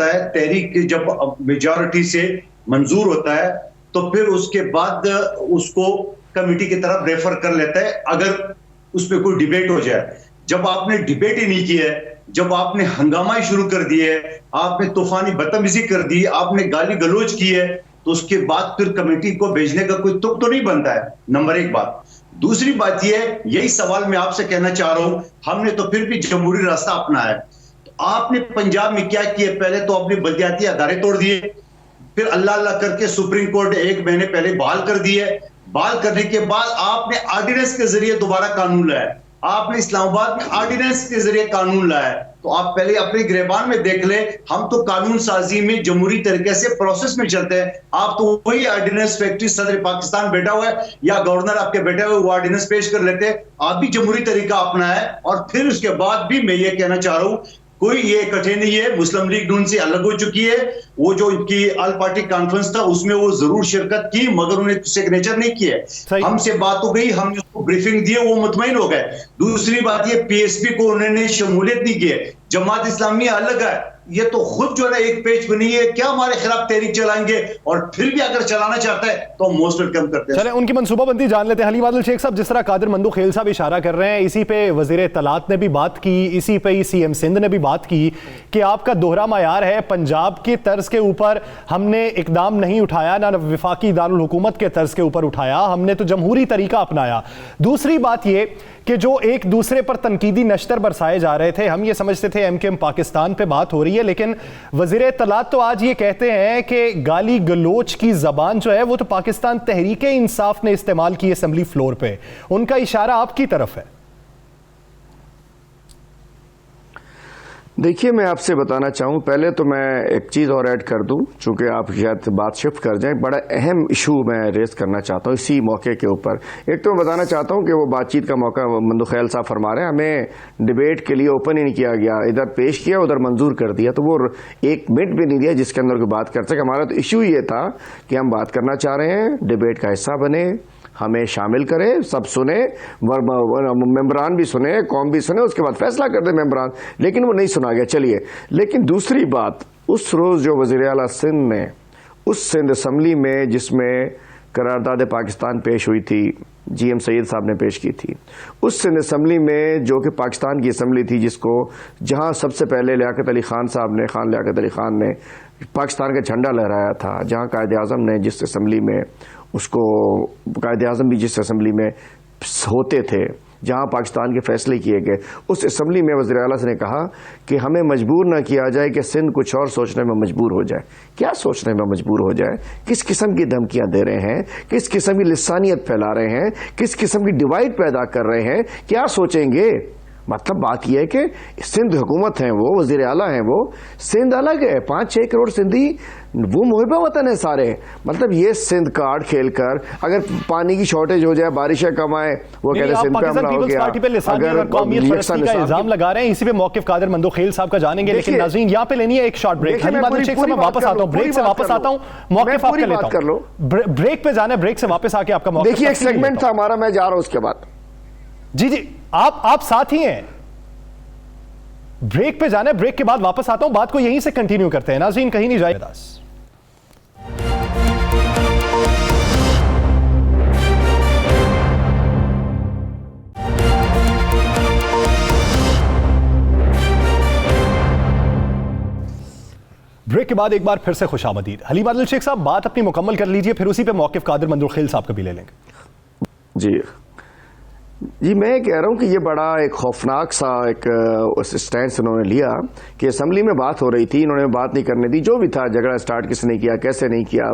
है, तहरीक जब मेजॉरिटी से मंजूर होता है तो फिर उसके बाद उसको कमेटी की तरफ रेफर कर लेता है अगर उस पर कोई डिबेट हो जाए। जब आपने डिबेट ही नहीं किया है, जब आपने हंगामा ही शुरू कर दिया है, आपने तूफानी बदतमीजी कर दी, आपने गाली गलोच की है, तो उसके बाद फिर कमेटी को भेजने का कोई तुक तो नहीं बनता है। नंबर 1 बात। दूसरी बात यह है, यही सवाल मैं आपसे कहना चाह रहा हूं, हमने तो फिर भी जमहूरी रास्ता अपनाया है। तो आपने पंजाब में क्या किया, पहले तो अपने बलदियाती अदारे तोड़ दिए, फिर अल्लाह अल्लाह करके सुप्रीम कोर्ट 1 महीने पहले बहाल कर दिए। बहाल करने के बाद आपने ऑर्डिनेंस के जरिए दोबारा कानून लाया, आपने इस्लामाबाद में ऑर्डिनेंस के जरिए कानून लाया। तो आप पहले अपने गिरबान में देख लें। हम तो कानून साजी में जमहूरी तरीके से प्रोसेस में चलते हैं। आप तो वही ऑर्डिनेंस फैक्ट्री सदर पाकिस्तान बैठा हुआ है या गवर्नर आपके बैठे हुए वो ऑर्डिनेंस पेश कर लेते हैं। आप भी जमहूरी तरीका अपना है। और फिर उसके बाद भी मैं ये कहना चाह रहा हूं, कोई ये इकट्ठे नहीं है। मुस्लिम लीग नून से अलग हो चुकी है। वो जो इनकी ऑल पार्टी कॉन्फ्रेंस था उसमें वो जरूर शिरकत की, मगर उन्हें सिग्नेचर नहीं किया। हमसे बात हो गई, हमने उसको ब्रीफिंग दी, वो मुतमईन हो गए। दूसरी बात ये पीएसपी को उन्होंने शमूलियत नहीं की है। जमात इस्लामी अलग है, ये तो खुद जो है एक पेज बनी है। क्या हमारे खिलाफ तहरीक चलाएंगे? और फिर भी अगर चलाना चाहता है तो हम मोस्ट वेलकम करते हैं। चले उनकी मनसूबाबंदी जान लेते हैं। हलीम आदिल शेख साहब, जिस तरह कादिर मंदू खेल साहब इशारा कर रहे हैं, इसी पे वजीर तलात ने भी बात की, इसी पे सीएम सिंध ने भी बात की कि आपका दोहरा मायार है। पंजाब के तर्ज के ऊपर हमने इकदाम नहीं उठाया, ना विफाकी दारुल हुकूमत के तर्ज के ऊपर उठाया, हमने तो जमहूरी तरीका अपनाया। दूसरी बात ये कि जो एक दूसरे पर तनकीदी नश्तर बरसाए जा रहे थे, हम ये समझते थे एमकेएम पाकिस्तान पे बात हो रही है, लेकिन वज़ीर तलात तो आज ये कहते हैं कि गाली गलोच की जबान जो है वो तो पाकिस्तान तहरीके इंसाफ ने इस्तेमाल की असेंबली फ्लोर पे। उनका इशारा आपकी तरफ है। देखिए, मैं आपसे बताना चाहूँ, पहले तो मैं एक चीज़ और ऐड कर दूँ, चूँकि आप शायद बात शिफ्ट कर जाएं। बड़ा अहम इशू मैं रेस करना चाहता हूँ इसी मौके के ऊपर। एक तो मैं बताना चाहता हूँ कि वो बातचीत का मौका मंदू खैल साहब फरमा रहे हैं, हमें डिबेट के लिए ओपन ही नहीं किया गया, इधर पेश किया उधर मंजूर कर दिया, तो वो एक मिनट भी नहीं दिया जिसके अंदर कोई बात कर सके। हमारा तो इशू ये था कि हम बात करना चाह रहे हैं, डिबेट का हिस्सा बने, हमें शामिल करें, सब सुने, मेंबरान भी सुने, कौम भी सुने, उसके बाद फैसला कर दे मेंबरान, लेकिन वो नहीं सुना गया। चलिए, लेकिन दूसरी बात, उस रोज़ जो वज़ीर आला सिंध ने उस सिंध असम्बली में जिसमें करारदाद पाकिस्तान पेश हुई थी, जीएम सैयद साहब ने पेश की थी, उस सिंध असम्बली में जो कि पाकिस्तान की असम्बली थी, जिसको जहां सबसे पहले लियाकत अली खान साहब ने, खान लियाकत अली खान ने पाकिस्तान का झंडा लहराया था, जहां कायद आज़म ने जिस असम्बली में उसको, कायद आज़म भी जिस असम्बली में होते थे, जहां पाकिस्तान के फैसले किए गए, उस असम्बली में वज़ीर आला ने कहा कि हमें मजबूर ना किया जाए कि सिंध कुछ और सोचने में मजबूर हो जाए। क्या सोचने में मजबूर हो जाए? किस किस्म की धमकियां दे रहे हैं, किस किस्म की लिसानियत फैला रहे हैं, किस किस्म की डिवाइड पैदा कर रहे हैं, क्या सोचेंगे? मतलब बात यह है कि सिंध हुकूमत है, वो वज़ीर आला हैं, वो सिंध अलग है, 5-6 करोड़ सिंधी वो मुहिब वतन है सारे। मतलब ये सिंध कार्ड खेलकर अगर पानी की शॉर्टेज हो जाए, बारिशें कम आए, वो कहते हैं सिंध पे हमला हो गया। अगर इल्जाम लगा रहे हैं, इसी पे मौक़िफ़ कादिर मंदू खेल साहब का जानेंगे, लेकिन नाज़रीन यहाँ पे लेनी है एक शॉर्ट ब्रेक। मैं वापस आता हूँ, ब्रेक से वापस आता हूँ, मौक़िफ़ आपका लेता हूँ, ब्रेक पे जाना है, ब्रेक से वापस आके आपका मौक़िफ़। देखिए, एक सेगमेंट था हमारा, मैं जा रहा हूँ उसके बाद। जी जी, आप साथ ही हैं, ब्रेक पे जाना है, ब्रेक के बाद वापस आता हूं, बात को यहीं से कंटिन्यू करते हैं। नाज़रीन कहीं नहीं जाए। ब्रेक के बाद एक बार फिर से खुशामदीद। हलीम आदिल शेख साहब, बात अपनी मुकम्मल कर लीजिए, फिर उसी पे मौक़िफ़ कादिर मंदू खेल साहब का भी ले लेंगे। जी, मैं कह रहा हूं कि ये बड़ा एक खौफनाक सा एक स्टैंड उन्होंने लिया कि असेंबली में बात हो रही थी, इन्होंने बात नहीं करने दी। जो भी था, झगड़ा स्टार्ट किसने किया, कैसे नहीं किया,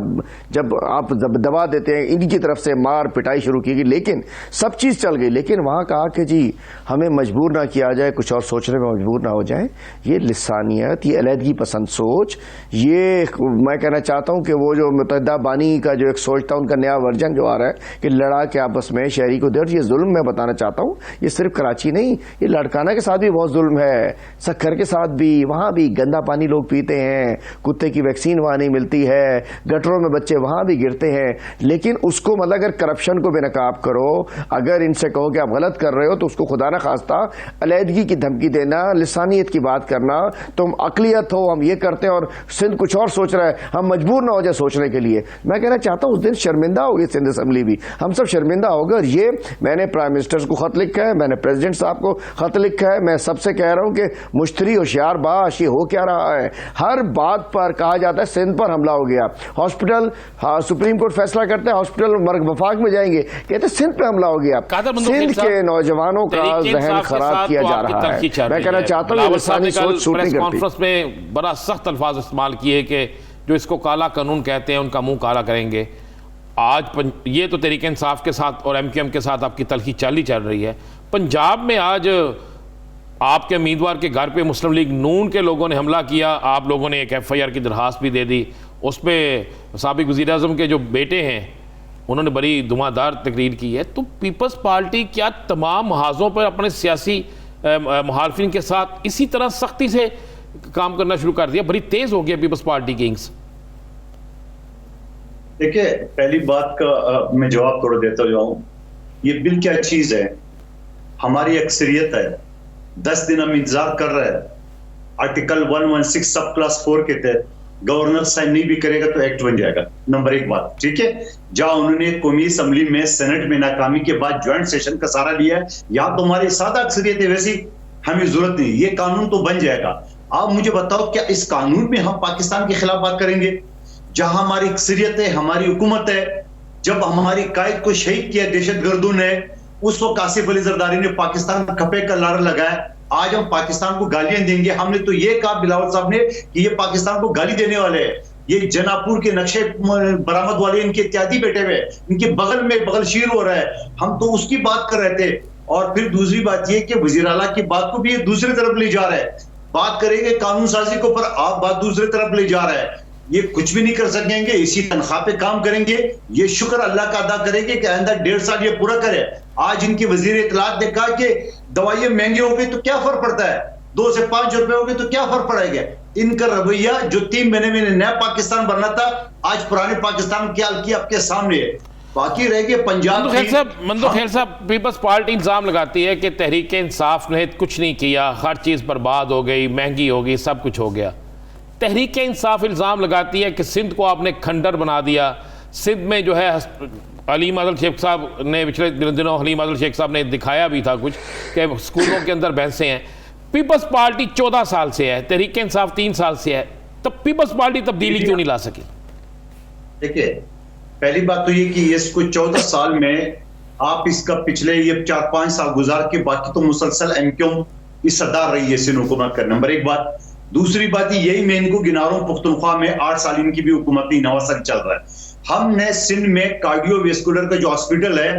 जब आप दबा देते हैं, इनकी तरफ से मार पिटाई शुरू की गई, लेकिन सब चीज़ चल गई। लेकिन वहाँ कहा कि जी हमें मजबूर ना किया जाए, कुछ और सोचने में मजबूर ना हो जाए। ये लिसानियत, ये अलहदगी पसंद सोच, ये मैं कहना चाहता हूँ कि वो जो मुत्तहिदा बानी का जो एक सोच था, उनका नया वर्जन जो आ रहा है कि लड़ा के आपस में शहरी को दर्ज, ये जुल्म में बताना चाहता हूं। ये सिर्फ कराची नहीं, ये लड़काना के साथ भी बहुत जुल्म है, सक्खर के साथ भी, वहां भी गंदा पानी लोग पीते हैं, कुत्ते की वैक्सीन वहां नहीं मिलती है, गटरों में बच्चे वहां भी गिरते हैं। लेकिन उसको मतलब अगर करप्शन को बेनकाब करो, अगर इनसे कहो कि आप गलत कर रहे हो, तो उसको खुदा न खास्ता अलहदगी की धमकी देना, लिसानियत की बात करना, तुम अकलियत हो, हम ये करते हैं और सिंध कुछ और सोच रहा है, हम मजबूर ना हो जाए सोचने के लिए। मैं कहना चाहता हूं उस दिन शर्मिंदा होगी सिंध असम्बली भी, हम सब शर्मिंदा हो गए। और ये मैंने प्राइम मिनिस्टर को खत लिखा है, मैंने प्रेसिडेंट साहब को खत लिखा है, मैं सबसे कह रहा हूं कि मुश्तरी होशियार बाश, ये हो क्या रहा है? हर बात पर कहा जाता है सिंध पर हमला हो गया, हॉस्पिटल, सुप्रीम कोर्ट फैसला करते हैं हॉस्पिटल मर्ग वफाक में जाएंगे, कहते सिंध पे हमला हो गया। सिंध के नौजवानों का जहन खराब किया जा रहा है। मैं कहना चाहता हूं प्रेस कॉन्फ्रेंस में बड़ा सख्त अल्फाज इस्तेमाल किए कि जो इसको काला कानून कहते हैं उनका मुंह काला करेंगे। आज ये तो तहरीक इंसाफ के साथ और एमकेएम के साथ आपकी तलखी चाली चल रही है। पंजाब में आज आपके उम्मीदवार के घर पे मुस्लिम लीग नून के लोगों ने हमला किया, आप लोगों ने एक FIR की दरख्वास्त भी दे दी, उस पर साबिक वज़ीर आज़म के जो बेटे हैं उन्होंने बड़ी धुआंधार तकरीर की है। तो पीपल्स पार्टी क्या तमाम महाजों पर अपने सियासी मुखालफिन के साथ इसी तरह सख्ती से काम करना शुरू कर दिया? बड़ी तेज़ हो गया पीपल्स पार्टी की इंक्स। देखिए, पहली बात का मैं जवाब थोड़ा देता जाऊं। ये बिल क्या चीज है? हमारी अक्सरियत है, 10 दिन हम इंतजार कर रहे हैं। आर्टिकल 116 सब क्लास 4 के तहत गवर्नर साइन नहीं भी करेगा तो एक्ट बन जाएगा। नंबर 1 बात, ठीक है। जहां उन्होंने कौमी असम्बली में सेनेट में नाकामी के बाद ज्वाइंट सेशन का सहारा लिया है, यहाँ तो हमारी सादा अक्सरियत है, वैसी हमें जरूरत नहीं। ये कानून तो बन जाएगा। आप मुझे बताओ, क्या इस कानून में हम पाकिस्तान के खिलाफ बात करेंगे? जहां हमारी अक्सरियत है, हमारी हुकूमत है। जब हमारी कायद को शहीद किया दहशतगर्दों ने, उस वक्त आसिफ अली जरदारी ने पाकिस्तान खपे का नारा लगाया। आज हम पाकिस्तान को गालियां देंगे? हमने तो ये कहा बिलावल साहब ने कि ये पाकिस्तान को गाली देने वाले हैं। ये जनापुर के नक्शे बरामद वाले इनके इत्यादि बैठे हुए, इनके बगल में बगलशीर हो रहा है। हम तो उसकी बात कर रहे थे। और फिर दूसरी बात ये कि वजीर आला की बात को भी दूसरी तरफ ले जा रहा है। बात करेंगे कानून साजी को, पर आप बात दूसरी तरफ ले जा रहा है। ये कुछ भी नहीं कर सकेंगे, इसी तनख्वाह पे काम करेंगे। ये शुक्र अल्लाह का अदा करेंगे कि आइंदा 1.5 साल ये पूरा करे। आज इनके वजीर इत्तलात ने कहा कि दवाइयां महंगी हो गई तो क्या फर्क पड़ता है, 2 से 5 रुपए हो गए तो क्या फर्क पड़ेगा। इनका रवैया जो 3 महीने में नया पाकिस्तान बनना था, आज पुराने पाकिस्तान की हाल की आपके सामने है। बाकी रह गए पंजाब। मंदो खैर साहब, पीपल्स पार्टी इल्जाम लगाती है कि तहरीक इंसाफ ने कुछ नहीं किया, हर चीज बर्बाद हो गई, महंगी हो गई, सब कुछ हो गया। तहरीक इंसाफ इल्ज़ाम लगाती है कि सिंध को आपने खंडर बना दिया। सिंध में जो है हलीम आदल शेख साहब ने पिछले दिनों हलीम आदल शेख साहब ने दिखाया भी था कुछ कि स्कूलों के अंदर भैंसें हैं। पीपल्स पार्टी 14 साल से है, तहरीक इंसाफ 3 साल से है, तब पीपल्स पार्टी तब्दीली क्यों नहीं ला सकी? देखिए, पहली बात तो ये कि इसको 14 साल में आप इसका पिछले ये 4-5 साल गुजार के, बाकी तो मुसलसल MQ इस सदार रही है सिंध हुकूमत का। नंबर 1 बात। दूसरी बात यही मैं इनको गिना रहा हूं, पुख्तनख्वा में 8 साल इनकी भी हुकूमत नहीं, 9 साल चल रहा है। हमने सिंध में कार्डियोवेस्कुलर का जो हॉस्पिटल है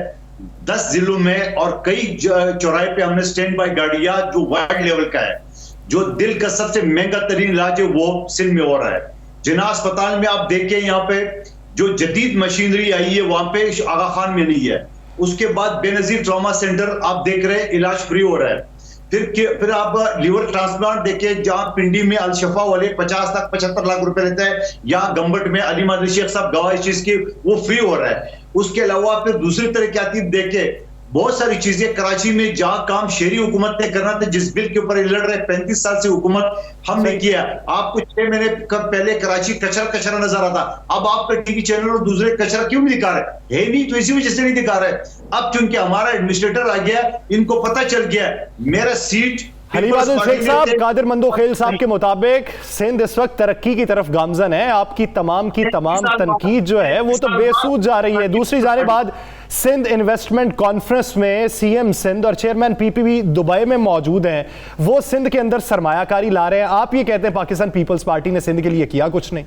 10 जिलों में और कई चौराहे पे हमने स्टैंड बाय गाड़ियां जो वाइड लेवल का है, जो दिल का सबसे महंगा तरीन इलाज है वो सिंध में हो रहा है। जिना अस्पताल में आप देखें, यहाँ पे जो जदीद मशीनरी आई है वहां पे आगा खान में नहीं है। उसके बाद बेनजीर ट्रॉमा सेंटर आप देख रहे हैं, इलाज फ्री हो रहा है। फिर आप लीवर ट्रांसप्लांट देखिए, जहां पिंडी में अलशफा वाले 50 तक 75 लाख रुपए लेते हैं, यहाँ गंबट में अली मादरी शेख साहब गवाह इस चीज की, वो फ्री हो रहा है। उसके अलावा फिर दूसरी तरक्याती देखे, बहुत सारी चीजें कराची में जहां काम शहरी हुकूमत ने करना था, जिस बिल के ऊपर लड़ रहे 35 साल से हुकूमत हमने किया। आपको 6 महीने पहले कराची कचरा नजर आता, अब आपका टीवी चैनल और दूसरे कचरा क्यों नहीं दिखा रहे है? नहीं तो इसी वजह से नहीं दिखा रहे। अब क्योंकि हमारा एडमिनिस्ट्रेटर आ गया, इनको पता चल गया मेरा सीट। हलीम आदल शेख साहब, कादिर मंदोखेल साहब के मुताबिक सिंध इस वक्त तरक्की की तरफ गामजन है। आपकी तमाम की तमाम तनकीद जो है वो तो बेसूद जा रही है। दूसरी जानिब बाद सिंध इन्वेस्टमेंट कॉन्फ्रेंस में CM सिंध और चेयरमैन PPP दुबई में मौजूद हैं, वो सिंध के अंदर सरमायाकारी ला रहे हैं। आप ये कहते हैं पाकिस्तान पीपल्स पार्टी ने सिंध के लिए किया कुछ नहीं?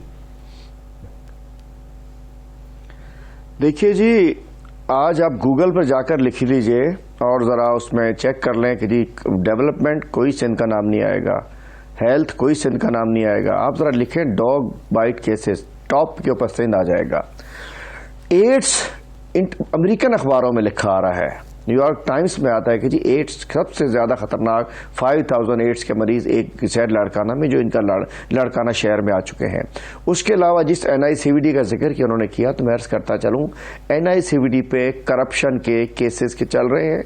देखिए जी, आज आप गूगल पर जाकर लिख लीजिए और ज़रा उसमें चेक कर लें कि जी डेवलपमेंट कोई सिंध का नाम नहीं आएगा, हेल्थ कोई सिंध का नाम नहीं आएगा। आप ज़रा लिखें डॉग बाइट केसेस, टॉप के ऊपर सिंध आ जाएगा। एड्स अमेरिकन अखबारों में लिखा आ रहा है, न्यूयॉर्क टाइम्स में आता है कि जी एड्स सबसे ज़्यादा खतरनाक 5000 एड्स के मरीज एक शहर लाड़काना में, जो इनका लाड़काना शहर में आ चुके हैं। उसके अलावा जिस NICVD का जिक्र किया उन्होंने किया, तो मैं अर्ज करता चलूँ, NICVD पे करप्शन के केसेस के चल रहे हैं,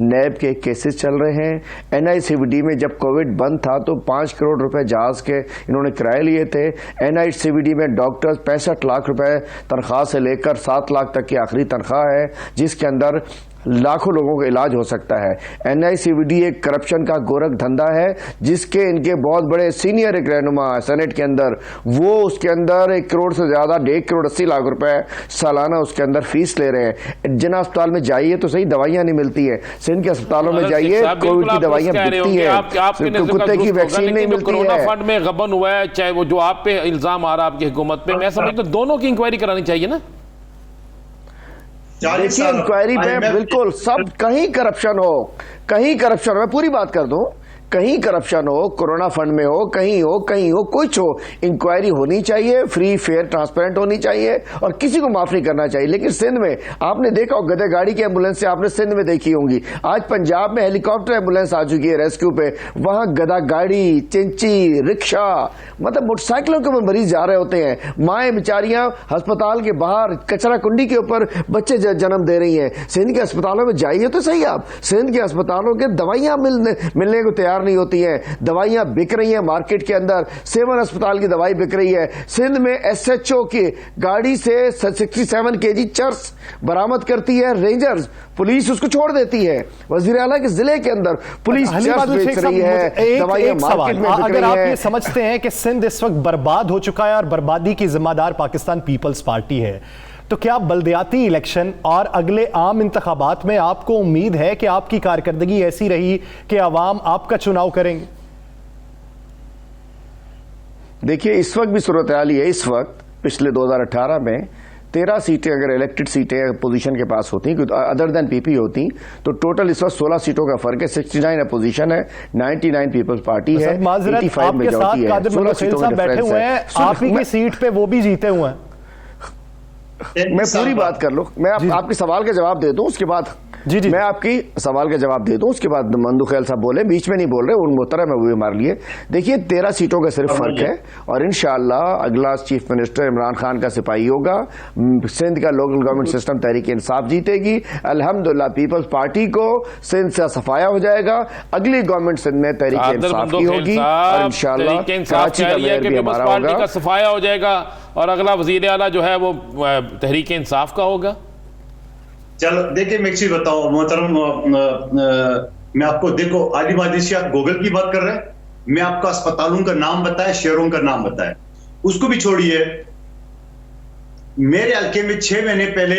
नैब के केसेस चल रहे हैं। NICVD में जब कोविड बंद था तो 5 करोड़ रुपए जहाज के इन्होंने किराए लिए थे। NICVD में डॉक्टर्स 65 लाख रुपए तनख्वाह से लेकर 7 लाख तक की आखिरी तनख्वाह है, जिसके अंदर लाखों लोगों का इलाज हो सकता है। NICVD एक करप्शन का गोरख धंधा है, जिसके इनके बहुत बड़े सीनियर एक रहनुमा सेनेट के अंदर, वो उसके अंदर 1 करोड़ से ज्यादा 1.5 करोड़ 80 लाख रुपए सालाना उसके अंदर फीस ले रहे हैं। जिना अस्पताल में जाइए तो सही, दवाइयां नहीं मिलती है। सिंध के अस्पतालों में जाइए, कोविड की दवाइयां बिकती है, कुत्ते की वैक्सीन नहीं मिलती है। कोरोना फंड में गबन हुआ है, चाहे वो जो आप पे इल्जाम आ रहा है आपकी हुकूमत पे, मैं समझता हूं दोनों की इंक्वायरी करानी चाहिए ना। देखिए, इंक्वायरी में बिल्कुल सब, कहीं करप्शन हो, कहीं करप्शन हो, मैं पूरी बात कर दूं, कहीं करप्शन हो, कोरोना फंड में हो, कहीं हो, कुछ हो, इंक्वायरी होनी चाहिए, फ्री फेयर ट्रांसपेरेंट होनी चाहिए और किसी को माफ नहीं करना चाहिए। लेकिन सिंध में आपने देखा हो, गधे गाड़ी की एम्बुलेंस से आपने सिंध में देखी होंगी, आज पंजाब में हेलीकॉप्टर एम्बुलेंस आ चुकी है रेस्क्यू पे, वहां गधा गाड़ी, चिंची, रिक्शा, मतलब मोटरसाइकिलों के ऊपर मरीज जा रहे होते हैं, माएं बेचारियां अस्पताल के बाहर कचरा कुंडी के ऊपर बच्चे जन्म दे रही हैं। सिंध के अस्पतालों में जाइए तो सही आप, सिंध के अस्पतालों के दवाइयां मिलने को तैयार नहीं होती हैं, दवाइयां बिक रही हैं मार्केट के अंदर, सेवन अस्पताल की दवाई बिक रही है। सिंध में एसएचओ की गाड़ी से 67 केजी चर्स बरामद करती है रेंजर्स, पुलिस उसको छोड़ देती है। वजीर आला के जिले के अंदर पुलिस चर्स बेच रही है, दवाइयां मार्केट में बिक अगर रही आप है। ये समझते हैं कि सिंध इस वक्त बर्बाद हो चुका है और बर्बादी की जिम्मेदार पाकिस्तान पीपल्स पार्टी है, तो क्या बल्दियाती इलेक्शन और अगले आम इंतखाबात में आपको उम्मीद है कि आपकी कारकर्दगी ऐसी रही कि अवाम आपका चुनाव करेंगे? देखिए, इस वक्त भी सूरत हाल है, इस वक्त पिछले 2018 में 13 सीटें अगर इलेक्टेड सीटें अपोजिशन के पास होती, अदर देन पीपी होती, तो टोटल इस वक्त 16 सीटों का फर्क है। 69 अपोजिशन है, 99 पीपल्स पार्टी है, 85 मेजॉरिटी है, 16 सीटों का बैठे हुए हैं, आप ही की सीट पे वो भी जीते हुए हैं। मैं पूरी बात कर लूं, मैं आपके सवाल का जवाब दे दूं, उसके बाद जी मैं आपकी सवाल का जवाब दे दूं, उसके बाद मंदू खैल साहब बोले, बीच में नहीं बोल रहे, उन मोहतरम है वो भी हमारे लिए। देखिए, 13 सीटों का सिर्फ फर्क है और इंशाअल्लाह अगला चीफ मिनिस्टर इमरान खान का सिपाही होगा। सिंध का local government system Tehreek Insaf जीतेगी। अल्हम्दुलिल्लाह पीपल्स पार्टी को सिंध से सफाया हो जाएगा। अगली गवर्नमेंट सिंध में तहरीक इंसाफ की होगी और इंशाअल्लाह कराची का मेयर भी हमारा होगा, सफाया हो जाएगा और अगला वजीर आला जो है वो तहरीक इंसाफ का होगा। चलो देखिए, मैं एक चीज बताऊं मोहतरम, मैं आपको देखो, आलिम आदिशी आप गूगल की बात कर रहे हैं, मैं आपको अस्पतालों का नाम बताया, शहरों का नाम बताया, उसको भी छोड़िए। मेरे हल्के में 6 महीने पहले,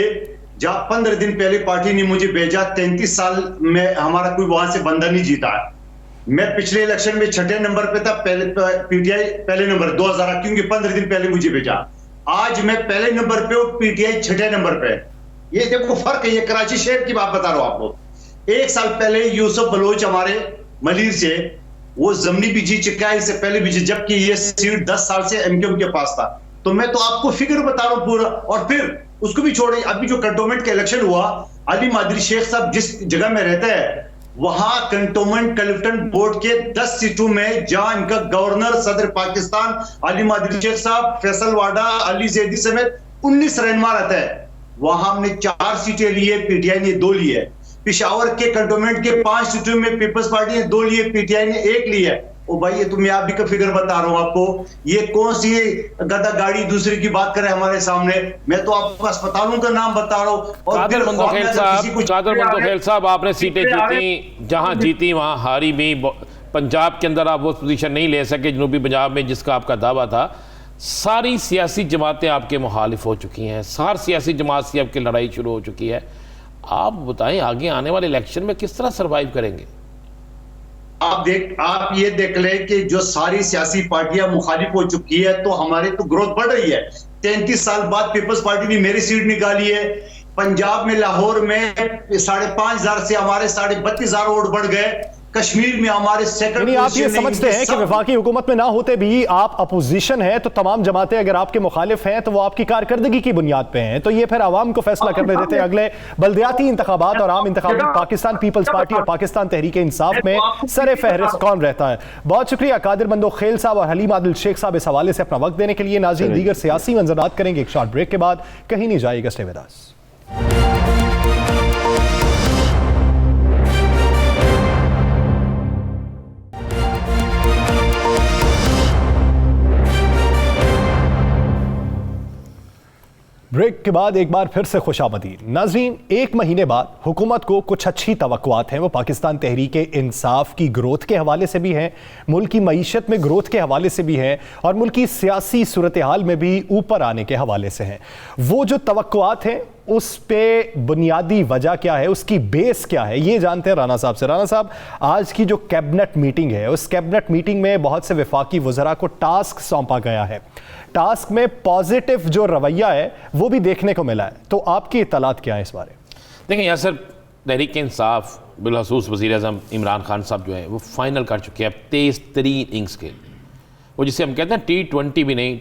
जहां 15 दिन पहले पार्टी ने मुझे भेजा, 33 साल में हमारा कोई वहां से बंदा नहीं जीता है। मैं पिछले इलेक्शन में 6ठे नंबर पे था, पहले पीटीआई पहले नंबर 2000, क्योंकि 15 दिन पहले मुझे भेजा। आज मैं पहले नंबर पे हूं, पीटीआई 6ठे नंबर पे। ये देखो फर्क है, ये कराची शहर की बात बता रहा हूं आपको। 1 साल पहले यूसुफ बलोच हमारे मलिर से, वो जमनी भी जीत चुका है, इससे पहले भी, जबकि ये सीट 10 साल से एमक्यूएम के पास था। तो मैं तो आपको फिगर बता रहा हूं पूरा। और फिर उसको भी छोड़े, अभी जो कंटोनमेंट का इलेक्शन हुआ, अली मादरी शेख साहब जिस जगह में रहते हैं, वहां कंटोनमेंट कलेक्टर बोर्ड के 10 सीटों में, जहां इनका गवर्नर सदर पाकिस्तान अली मादरी शेख साहब, फैसल वाडा, अली जैदी समेत 19 रहनुमा रहते हैं, वहां हमने 4 सीटें ली है, पीटीआई ने 2 ली है। पिशावर के कंटोनमेंट के 5 सीटों में पीपल्स पार्टी ने 2 लिए, पीटीआई ने 1 ली है। ओ भाई, ये तो मैं आप भी का फिगर बता रहा हूं आपको। ये कौन सी गदा गाड़ी दूसरे की बात करे हमारे सामने? मैं तो आपको अस्पतालों का नाम बता रहा हूं। और कादर मंदोखेल साहब, आपने सीटें जीती, जहां जीती वहां हारी भी। पंजाब के अंदर आप वो पोजीशन नहीं ले सके जनूबी पंजाब में जिसका आपका दावा था। सारी सियासी जमातें आपके मुखालिफ हो चुकी हैं, सार सियासी जमात से आपकी लड़ाई शुरू हो चुकी है। आप बताएं आगे आने वाले इलेक्शन में किस तरह सरवाइव करेंगे? आप ये देख लें कि जो सारी सियासी पार्टियां मुखालिफ हो चुकी है, तो हमारी तो ग्रोथ बढ़ रही है। 33 साल बाद पीपल्स पार्टी ने मेरी सीट निकाली है। पंजाब में लाहौर में 5,500 से हमारे 32,500 वोट बढ़ गए। कश्मीर में हमारे सेकंड। आप ये समझते हैं कि वफाकी हुकूमत में ना होते भी आप अपोजिशन है, तो तमाम जमातें अगर आपके मुखालिफ हैं तो वो आपकी कारकर्दगी की बुनियाद पे हैं, तो ये फिर आवाम को फैसला करने देते हैं अगले बल्दियाती इंतखाबात और आम इंतखाबात में पाकिस्तान पीपल्स पार्टी और पाकिस्तान तहरीक इंसाफ में सर फहरिस्त कौन रहता है। बहुत शुक्रिया कादिर मंदोखेल साहब और हलीम आदिल शेख साहब इस हवाले से अपना वक्त देने के लिए। नाज़रीन, दीगर सियासी मंजरात करेंगे एक शॉर्ट ब्रेक के बाद, कहीं नहीं जाएगा, स्टे विद अस। ब्रेक के बाद एक बार फिर से खुशामदीद। नाज़रीन, 1 महीने बाद हुकूमत को कुछ अच्छी तवक्कुआत हैं। वो पाकिस्तान तहरीक इंसाफ की ग्रोथ के हवाले से भी हैं, मुल्क की मईशत में ग्रोथ के हवाले से भी हैं और मुल्क की सियासी सूरत हाल में भी ऊपर आने के हवाले से हैं। वो जो तवक्कुआत हैं उस पे बुनियादी वजह क्या है, उसकी बेस क्या है, ये जानते हैं राना साहब से। राना साहब, आज की जो कैबिनेट मीटिंग है, उस कैबिनेट मीटिंग में बहुत से वफाकी वज़रा को टास्क सौंपा गया है। टास्क में पॉजिटिव जो रवैया है वो भी देखने को मिला है, तो आपकी इत्तलात क्या है इस बारे? देखें यासर, तहरीक इंसाफ बिलखसूस वज़ीर-ए-आज़म इमरान खान साहब जो हैं वो फाइनल कर चुके हैं अब तेज़ तरीन इनिंग्स के, वो जिसे हम कहते हैं T20 भी नहीं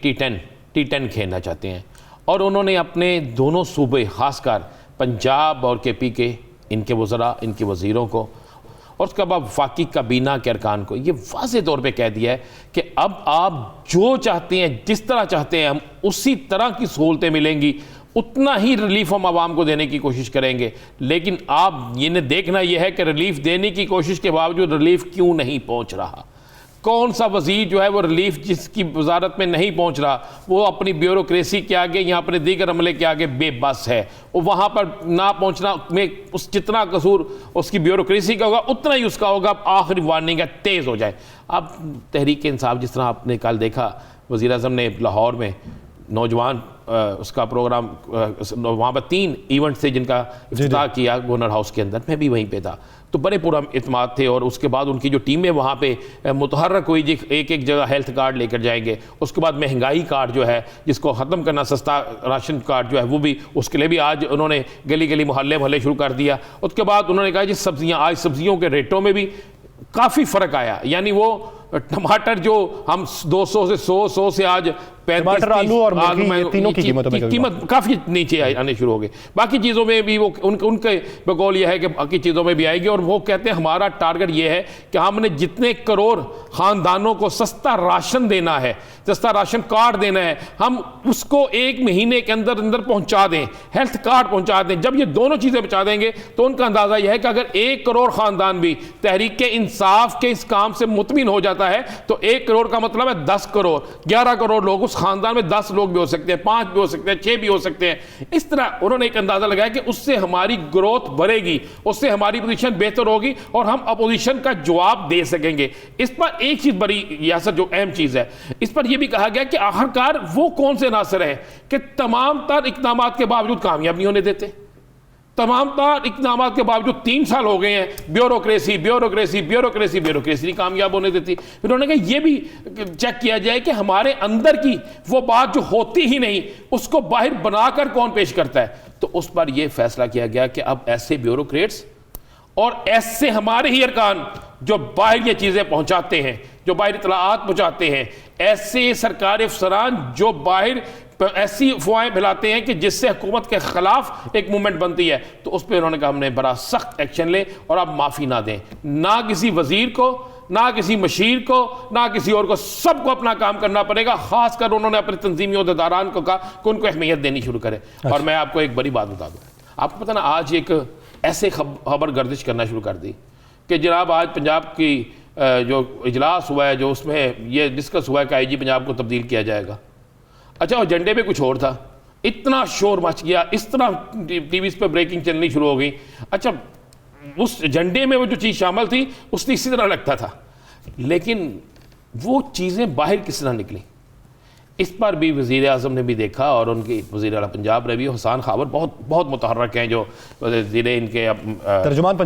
T10 खेलना चाहते हैं। और उन्होंने अपने दोनों सूबे ख़ासकर पंजाब और KP के इनके वज़रा, इनके वज़ीरों को और उसके बाद वफाकी काबीना के अरकान को ये वाज़े तौर पे कह दिया है कि अब आप जो चाहते हैं, जिस तरह चाहते हैं, हम उसी तरह की सहूलतें मिलेंगी, उतना ही रिलीफ हम आवाम को देने की कोशिश करेंगे। लेकिन आप ये देखना यह है कि रिलीफ देने की कोशिश के बावजूद रिलीफ क्यों नहीं पहुंच रहा। कौन सा वज़ीर जो है वो रिलीफ जिसकी वजारत में नहीं पहुंच रहा वो अपनी ब्यूरोक्रेसी के आगे या अपने दीगर अमले के आगे बेबस है। वो वहाँ पर ना पहुँचना में उस जितना कसूर उसकी ब्यूरोक्रेसी का होगा उतना ही उसका होगा। आखिरी वार्निंग है, तेज़ हो जाए। अब तहरीक इंसाफ जिस तरह आपने कल देखा वज़ीर आज़म ने लाहौर में नौजवान उसका प्रोग्राम वहाँ पर 3 इवेंट थे जिनका इफ्तिताह किया गवर्नर हाउस के अंदर, मैं भी वहीं पे था, तो बड़े पूरा इत्मीनान थे। और उसके बाद उनकी जो टीमें वहाँ पे मुतहर्रक हुई जी एक जगह हेल्थ कार्ड लेकर जाएंगे, उसके बाद महंगाई कार्ड जो है जिसको ख़त्म करना, सस्ता राशन कार्ड जो है वो भी, उसके लिए भी आज उन्होंने गली गली मोहल्ले शुरू कर दिया। उसके बाद उन्होंने कहा जी सब्जियाँ, आज सब्जियों के रेटों में भी काफ़ी फ़र्क आया, यानी वो टमाटर जो हम 200 से 100 से आज 35 आलू और तीनों की कीमत काफ़ी नीचे आने शुरू हो गई। बाकी चीज़ों में भी वो उनके बकौल यह है कि बाकी चीज़ों में भी आएगी। और वो कहते हैं हमारा टारगेट ये है कि हमने जितने करोड़ ख़ानदानों को सस्ता राशन देना है, सस्ता राशन कार्ड देना है, हम उसको 1 महीने के अंदर अंदर पहुँचा दें, हेल्थ कार्ड पहुँचा दें। जब ये दोनों चीज़ें पहुँचा देंगे तो उनका अंदाज़ा यह है कि अगर 1 करोड़ ख़ानदान भी तहरीक इंसाफ के इस काम से मुतमिन हो जाता है तो 1 करोड़ का मतलब है 10 करोड़, 11 करोड़ लोग, उस खानदान में 10 लोग भी हो सकते हैं, 5 भी हो सकते हैं, 6 भी हो सकते हैं। इस तरह उन्होंने एक अंदाजा लगाया कि उससे हमारी ग्रोथ बढ़ेगी, उससे हमारी पोजीशन बेहतर होगी और हम अपोजिशन का जवाब दे सकेंगे। इस पर एक चीज बड़ी यासर जो अहम चीज है, इस पर यह भी कहा गया कि आखिरकार वो कौन से नासर है कि तमाम तर इक़दामात के बावजूद कामयाब नहीं होने देते। तमाम तर इक़दामात के बावजूद 3 साल हो गए हैं, ब्यूरोक्रेसी नहीं कामयाब होने देती। फिर उन्होंने कहा यह भी चेक किया जाए कि हमारे अंदर की वो बात जो होती ही नहीं उसको बाहर बनाकर कौन पेश करता है। तो उस पर यह फैसला किया गया कि अब ऐसे ब्यूरोक्रेट्स और ऐसे हमारे ही अरकान जो बाहर ये चीज़ें पहुंचाते हैं, जो बाहर इतलाआत पहुंचाते हैं, ऐसे सरकारी अफसरान जो बाहर ऐसी अफवाहें फैलाते हैं कि जिससे हुकूमत के खिलाफ एक मूवमेंट बनती है, तो उस पर उन्होंने कहा हमने बड़ा सख्त एक्शन ले और आप माफ़ी ना दें, ना किसी वजीर को, ना किसी मशीर को, ना किसी और को, सबको अपना काम करना पड़ेगा। खासकर उन्होंने अपने तंजीमी अहदेदारान को कहा कि उनको अहमियत देनी शुरू करें। और मैं आपको एक बड़ी बात बता दूँ, आपको पता ना आज एक ऐसे खबर गर्दिश करना शुरू कर दी कि जनाब आज पंजाब की जो इजलास हुआ है, जो उसमें यह डिस्कस हुआ है कि IG पंजाब को तब्दील किया जाएगा। अच्छा, एजेंडे में कुछ और था, इतना शोर मच गया, इस तरह टीवी पे ब्रेकिंग चलनी शुरू हो गई। अच्छा, उस एजेंडे में वो जो चीज़ शामिल थी उसने इसी तरह लगता था, लेकिन वो चीज़ें बाहर किस तरह निकली, इस पर भी वज़ीर आज़म ने भी देखा और उनके वज़ीर आला पंजाब ने भी, हुसैन खाबर बहुत मुतहर्रक हैं, जो वज़ीर इनके तर्जुमान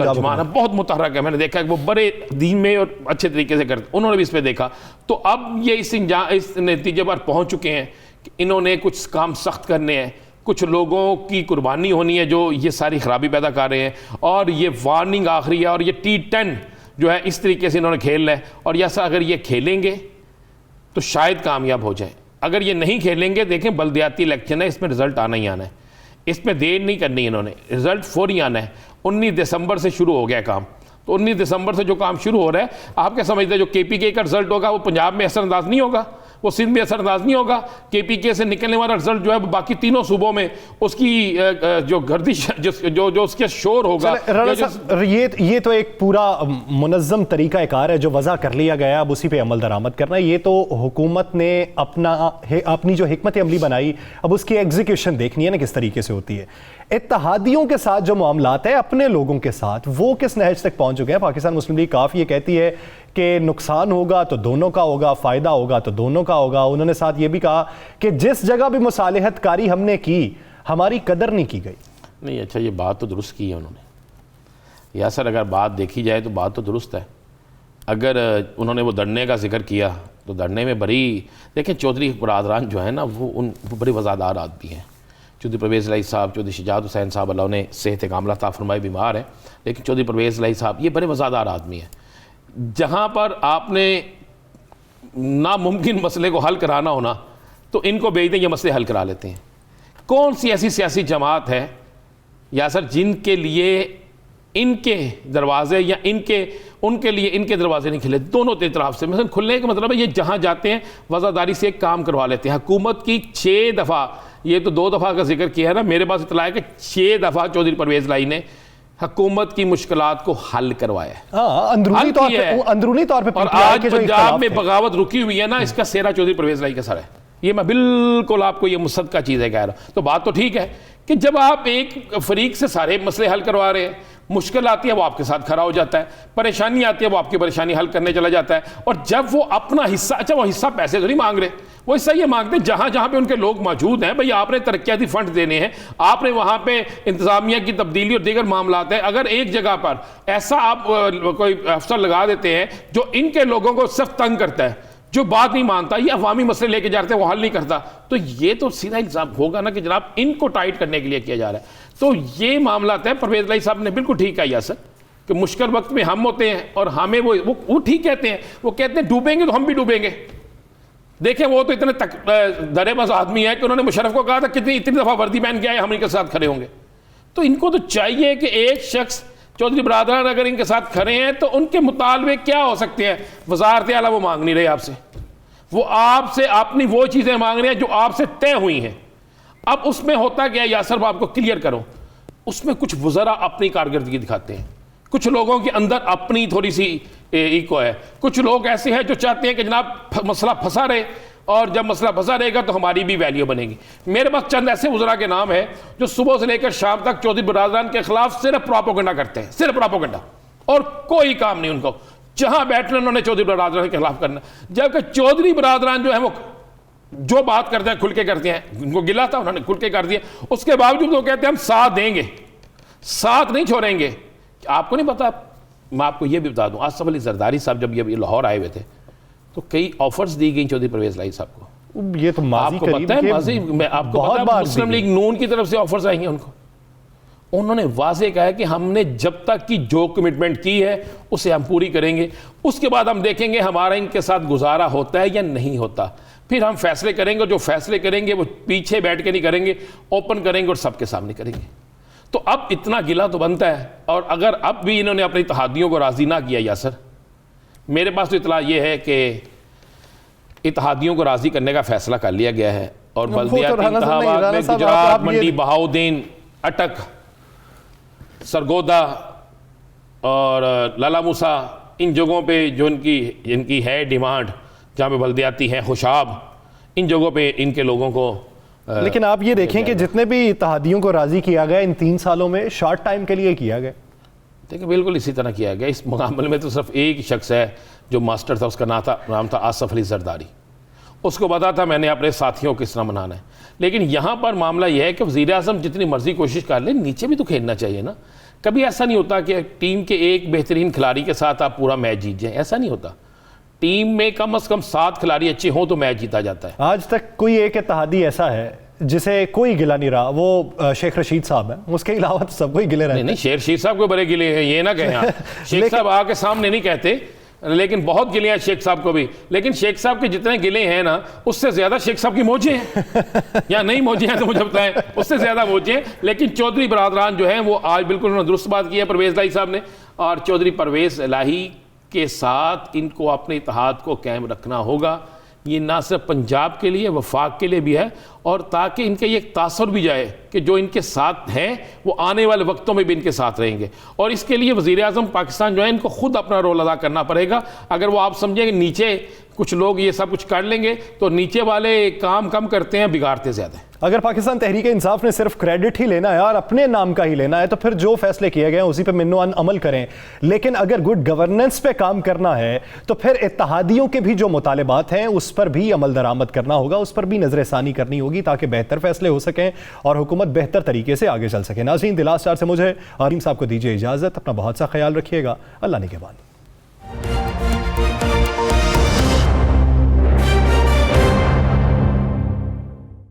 बहुत मुतहर्रक है। मैंने देखा कि वो बड़े दीन में और अच्छे तरीके से करते, उन्होंने भी इस पर देखा। तो अब ये इस नतीजे पर पहुँच चुके हैं कि इन्होंने कुछ काम सख्त करने हैं, कुछ लोगों की कुर्बानी होनी है जो ये सारी खराबी पैदा कर रहे हैं, और ये वार्निंग आखिरी है। और ये T10 जो है इस तरीके से इन्होंने खेलना है, और ऐसा अगर ये खेलेंगे तो शायद कामयाब हो जाए। अगर ये नहीं खेलेंगे, देखें बल्दियाती इलेक्शन है, इसमें रिजल्ट आना ही आना है, इसमें देर नहीं करनी, इन्होंने रिजल्ट फौरी आना है। 19 दिसंबर से शुरू हो गया काम, तो 19 दिसंबर से जो काम शुरू हो रहा है, आप क्या समझते हैं जो KPK का रिजल्ट होगा वो पंजाब में असरअंदाज नहीं होगा, वो सिंध में असरअंदाज नहीं होगा। KPK से निकलने वाला रिजल्ट जो है बाकी तीनों सूबों में उसकी जो गर्दिश जो उसके शोर होगा। ये तो एक पूरा मुनज़्ज़म तरीका कार है जो वज़ा कर लिया गया, अब उसी पे अमल दरामद करना है। ये तो हुकूमत ने अपनी जो हिकमत अमली बनाई, अब उसकी एग्जीक्यूशन देखनी है ना किस तरीके से होती है। इत्तहादियों के साथ जो मामलात है अपने लोगों के साथ, वो किस नहज तक पहुंच चुके हैं। पाकिस्तान मुस्लिम लीग काफ़ी ये कहती है कि नुकसान होगा तो दोनों का होगा, फ़ायदा होगा तो दोनों का होगा। उन्होंने साथ ये भी कहा कि जिस जगह भी मुसालिहतकारी हमने की, हमारी कदर नहीं की गई। नहीं, अच्छा, ये बात तो दुरुस्त की है उन्होंने, या सर अगर बात देखी जाए तो बात तो दुरुस्त है। अगर उन्होंने वो धरने का जिक्र किया तो धरने में बड़ी, देखें चौधरी बरादरान जो है ना वो बड़े वज़ादार आदमी हैं। चौधरी परवेज़ इलाही साहब, चौधरी शजात हुसैन साहब, अल्लाह ने सेहत कामला अता फरमाए, बीमार हैं, लेकिन चौधरी परवेज़ इलाही साहब ये बड़े वज़ादार आदमी हैं। जहाँ पर आपने नामुमकिन मसले को हल कराना होना तो इनको भेज दें, ये मसले हल करा लेते हैं। कौन सी ऐसी सियासी जमात है या सर जिनके लिए इनके दरवाजे या उनके लिए इनके दरवाजे नहीं खिले, दोनों तरफ से। मतलब खुलने का मतलब है ये जहाँ जाते हैं वज़ादारी से एक काम करवा लेते हैं। हुकूमत की 6 दफ़ा, ये तो 2 दफ़ा का जिक्र किया है ना, मेरे पास इतला है कि 6 दफ़ा चौधरी परवेज़ इलाही ने हुकूमत की मुश्किलात को हल करवाया है। अंदरूनी तौर पे और आज पंजाब में बगावत रुकी हुई है ना, इसका सेहरा चौधरी परवेज़ इलाही का सर है। ये मैं बिल्कुल आपको ये मुसद्दका चीज़ है कह रहा हूँ। तो बात तो ठीक है कि जब आप एक फरीक से सारे मसले हल करवा रहे हैं, मुश्किल आती है वो आपके साथ खड़ा हो जाता है, परेशानी आती है वो आपकी परेशानी हल करने चला जाता है। और जब वो अपना हिस्सा, अच्छा वो हिस्सा पैसे तो नहीं मांग रहे, वो हिस्सा ये मांगते हैं जहाँ जहाँ पे उनके लोग मौजूद हैं, भाई आपने तरक्याती फंड देने हैं, आपने वहाँ पे इंतजामिया की तब्दीली और दीगर मामलात हैं। अगर एक जगह पर ऐसा आप कोई अफसर लगा देते हैं जो इनके लोगों को सिर्फ तंग करता है, जो बात नहीं मानता, ये अवामी मसले लेके जाते हैं वो हल नहीं करता, तो ये तो सीधा इल्जाम होगा ना कि जनाब इनको टाइट करने के लिए किया जा रहा है। तो ये मामला है, परवेज़ इलाही साहब ने बिल्कुल ठीक कहा सर कि मुश्किल वक्त में हम होते हैं और हमें वो ठीक कहते हैं। वो कहते हैं डूबेंगे तो हम भी डूबेंगे। देखें वो तो इतने दरेबस आदमी है कि उन्होंने मुशर्रफ को कहा था इतनी दफ़ा वर्दी पहन के आए, हम इनके साथ खड़े होंगे। तो इनको तो चाहिए कि एक शख्स चौधरी बरादरान अगर इनके साथ खड़े हैं तो उनके मुतालबे क्या हो सकते हैं। वज़ारत आला वो मांग नहीं रहे आपसे, वो आपसे अपनी वो चीज़ें मांग रहे हैं जो आपसे तय हुई हैं। अब उसमें होता क्या यासर, आपको क्लियर करो, उसमें कुछ वज़रा अपनी कारकर्दगी दिखाते हैं, कुछ लोगों के अंदर अपनी थोड़ी सी ईको है, कुछ लोग ऐसे हैं जो चाहते हैं कि जनाब मसला फंसा रहे और जब मसला फंसा रहेगा तो हमारी भी वैल्यू बनेगी। मेरे पास चंद ऐसे वज़रा के नाम है जो सुबह से लेकर शाम तक चौधरी बरादरान के खिलाफ सिर्फ प्रोपेगेंडा करते हैं, सिर्फ प्रोपेगेंडा, और कोई काम नहीं उनको। जहां बैठना उन्होंने चौधरी बरादरान के खिलाफ करना, जबकि चौधरी बरादरान जो है वो जो बात करते हैं खुल के करते हैं। उनको गिला था, उन्होंने खुल के कर दिया, उसके बावजूद वो कहते हैं हम साथ देंगे, साथ नहीं छोड़ेंगे। आपको नहीं पता, मैं आपको ये भी बता दूं, आसफ अली जरदारी साहब जब ये लाहौर आए हुए थे तो कई ऑफर्स दी गई चौधरी परवेज़ इलाही साहब को। ये तो आपको पता है, आपको पता है मुस्लिम लीग नून की तरफ से ऑफर्स आई हैं उनको। उन्होंने वाजे कहा है कि हमने जब तक की जो कमिटमेंट की है उसे हम पूरी करेंगे, उसके बाद हम देखेंगे हमारा इनके साथ गुजारा होता है या नहीं होता, फिर हम फैसले करेंगे। जो फैसले करेंगे वो पीछे बैठ के नहीं करेंगे, ओपन करेंगे और सबके सामने करेंगे। तो अब इतना गिला तो बनता है। और अगर अब भी इन्होंने अपनी इत्तेहादियों को राजी ना किया यासर, मेरे पास तो इतला ये है कि इत्तेहादियों को राजी करने का फैसला कर लिया गया है और बल्दियाती इंतखाबात में गुजरात, मंडी, बहाउद्दीन, अटक, सरगोदा और लाला मूसा, इन जगहों पे जो इनकी है डिमांड, जहाँ पे बल्दियाती है, खुशाब, इन जगहों पे इनके लोगों को। लेकिन आप ये देखें कि जितने भी इत्तेहादियों को राजी किया गया इन 3 सालों में शॉर्ट टाइम के लिए किया गया। देखिए बिल्कुल इसी तरह किया गया। इस मुकाबले में तो सिर्फ एक ही शख्स है जो मास्टर था, उसका नाम था आसफ अली जरदारी। उसको पता था मैंने अपने साथियों को किस तरह मनाना है। लेकिन यहाँ पर मामला यह है कि वज़ीर आज़म जितनी मर्जी कोशिश कर ले, नीचे भी तो खेलना चाहिए ना। कभी ऐसा नहीं होता कि टीम के एक बेहतरीन खिलाड़ी के साथ आप पूरा मैच जीत जाए, ऐसा नहीं होता। टीम में कम से कम 7 खिलाड़ी अच्छे हों तो मैच जीता जाता है। आज तक कोई एक इत्तेहादी ऐसा है जिसे कोई गिला नहीं रहा, वो शेख रशीद साहब है, उसके अलावा तो सबको ही गिले रहते हैं। नहीं, शेख रशीद साहब को बड़े गिले हैं, ये ना कहें आप। शेख साहब आके सामने नहीं कहते, लेकिन बहुत गिले हैं शेख साहब को भी। लेकिन शेख साहब के जितने गिले हैं ना, उससे ज्यादा शेख साहब की मौजें हैं या नहीं मौजें हैं तो मुझे बताएं, उससे ज्यादा मौजें हैं। लेकिन चौधरी बरादरान जो हैं वो आज बिल्कुल उन्होंने दुरुस्त बात की है परवेज़ इलाही साहब ने, और चौधरी परवेज़ इलाही के साथ इनको अपने इत्तेहाद को कायम रखना होगा। ये ना सिर्फ पंजाब के लिए, वफाक के लिए भी है, और ताकि इनके ये तासर भी जाए कि जो इनके साथ हैं वो आने वाले वक्तों में भी इनके साथ रहेंगे। और इसके लिए वज़ीर आज़म पाकिस्तान जो है इनको खुद अपना रोल अदा करना पड़ेगा। अगर वो आप समझेंगे नीचे कुछ लोग ये सब कुछ कर लेंगे, तो नीचे वाले काम कम करते हैं, बिगाड़ते ज़्यादा है। अगर पाकिस्तान तहरीक इंसाफ ने सिर्फ क्रेडिट ही लेना है और अपने नाम का ही लेना है तो फिर जो फैसले किए गए हैं उसी पे मिन्नो अमल करें। लेकिन अगर गुड गवर्नेंस पे काम करना है तो फिर इत्तेहादियों के भी जो मुतालिबात हैं उस पर भी अमल दरामद करना होगा, उस पर भी नजरसानी करनी होगी ताकि बेहतर फैसले हो सकें और हुकूमत बेहतर तरीके से आगे चल सके। नाज़रीन, द लास्ट आवर से मुझे आरिम साहब को दीजिए इजाज़त। अपना बहुत सा ख्याल रखिएगा। अल्लाह निगहबान।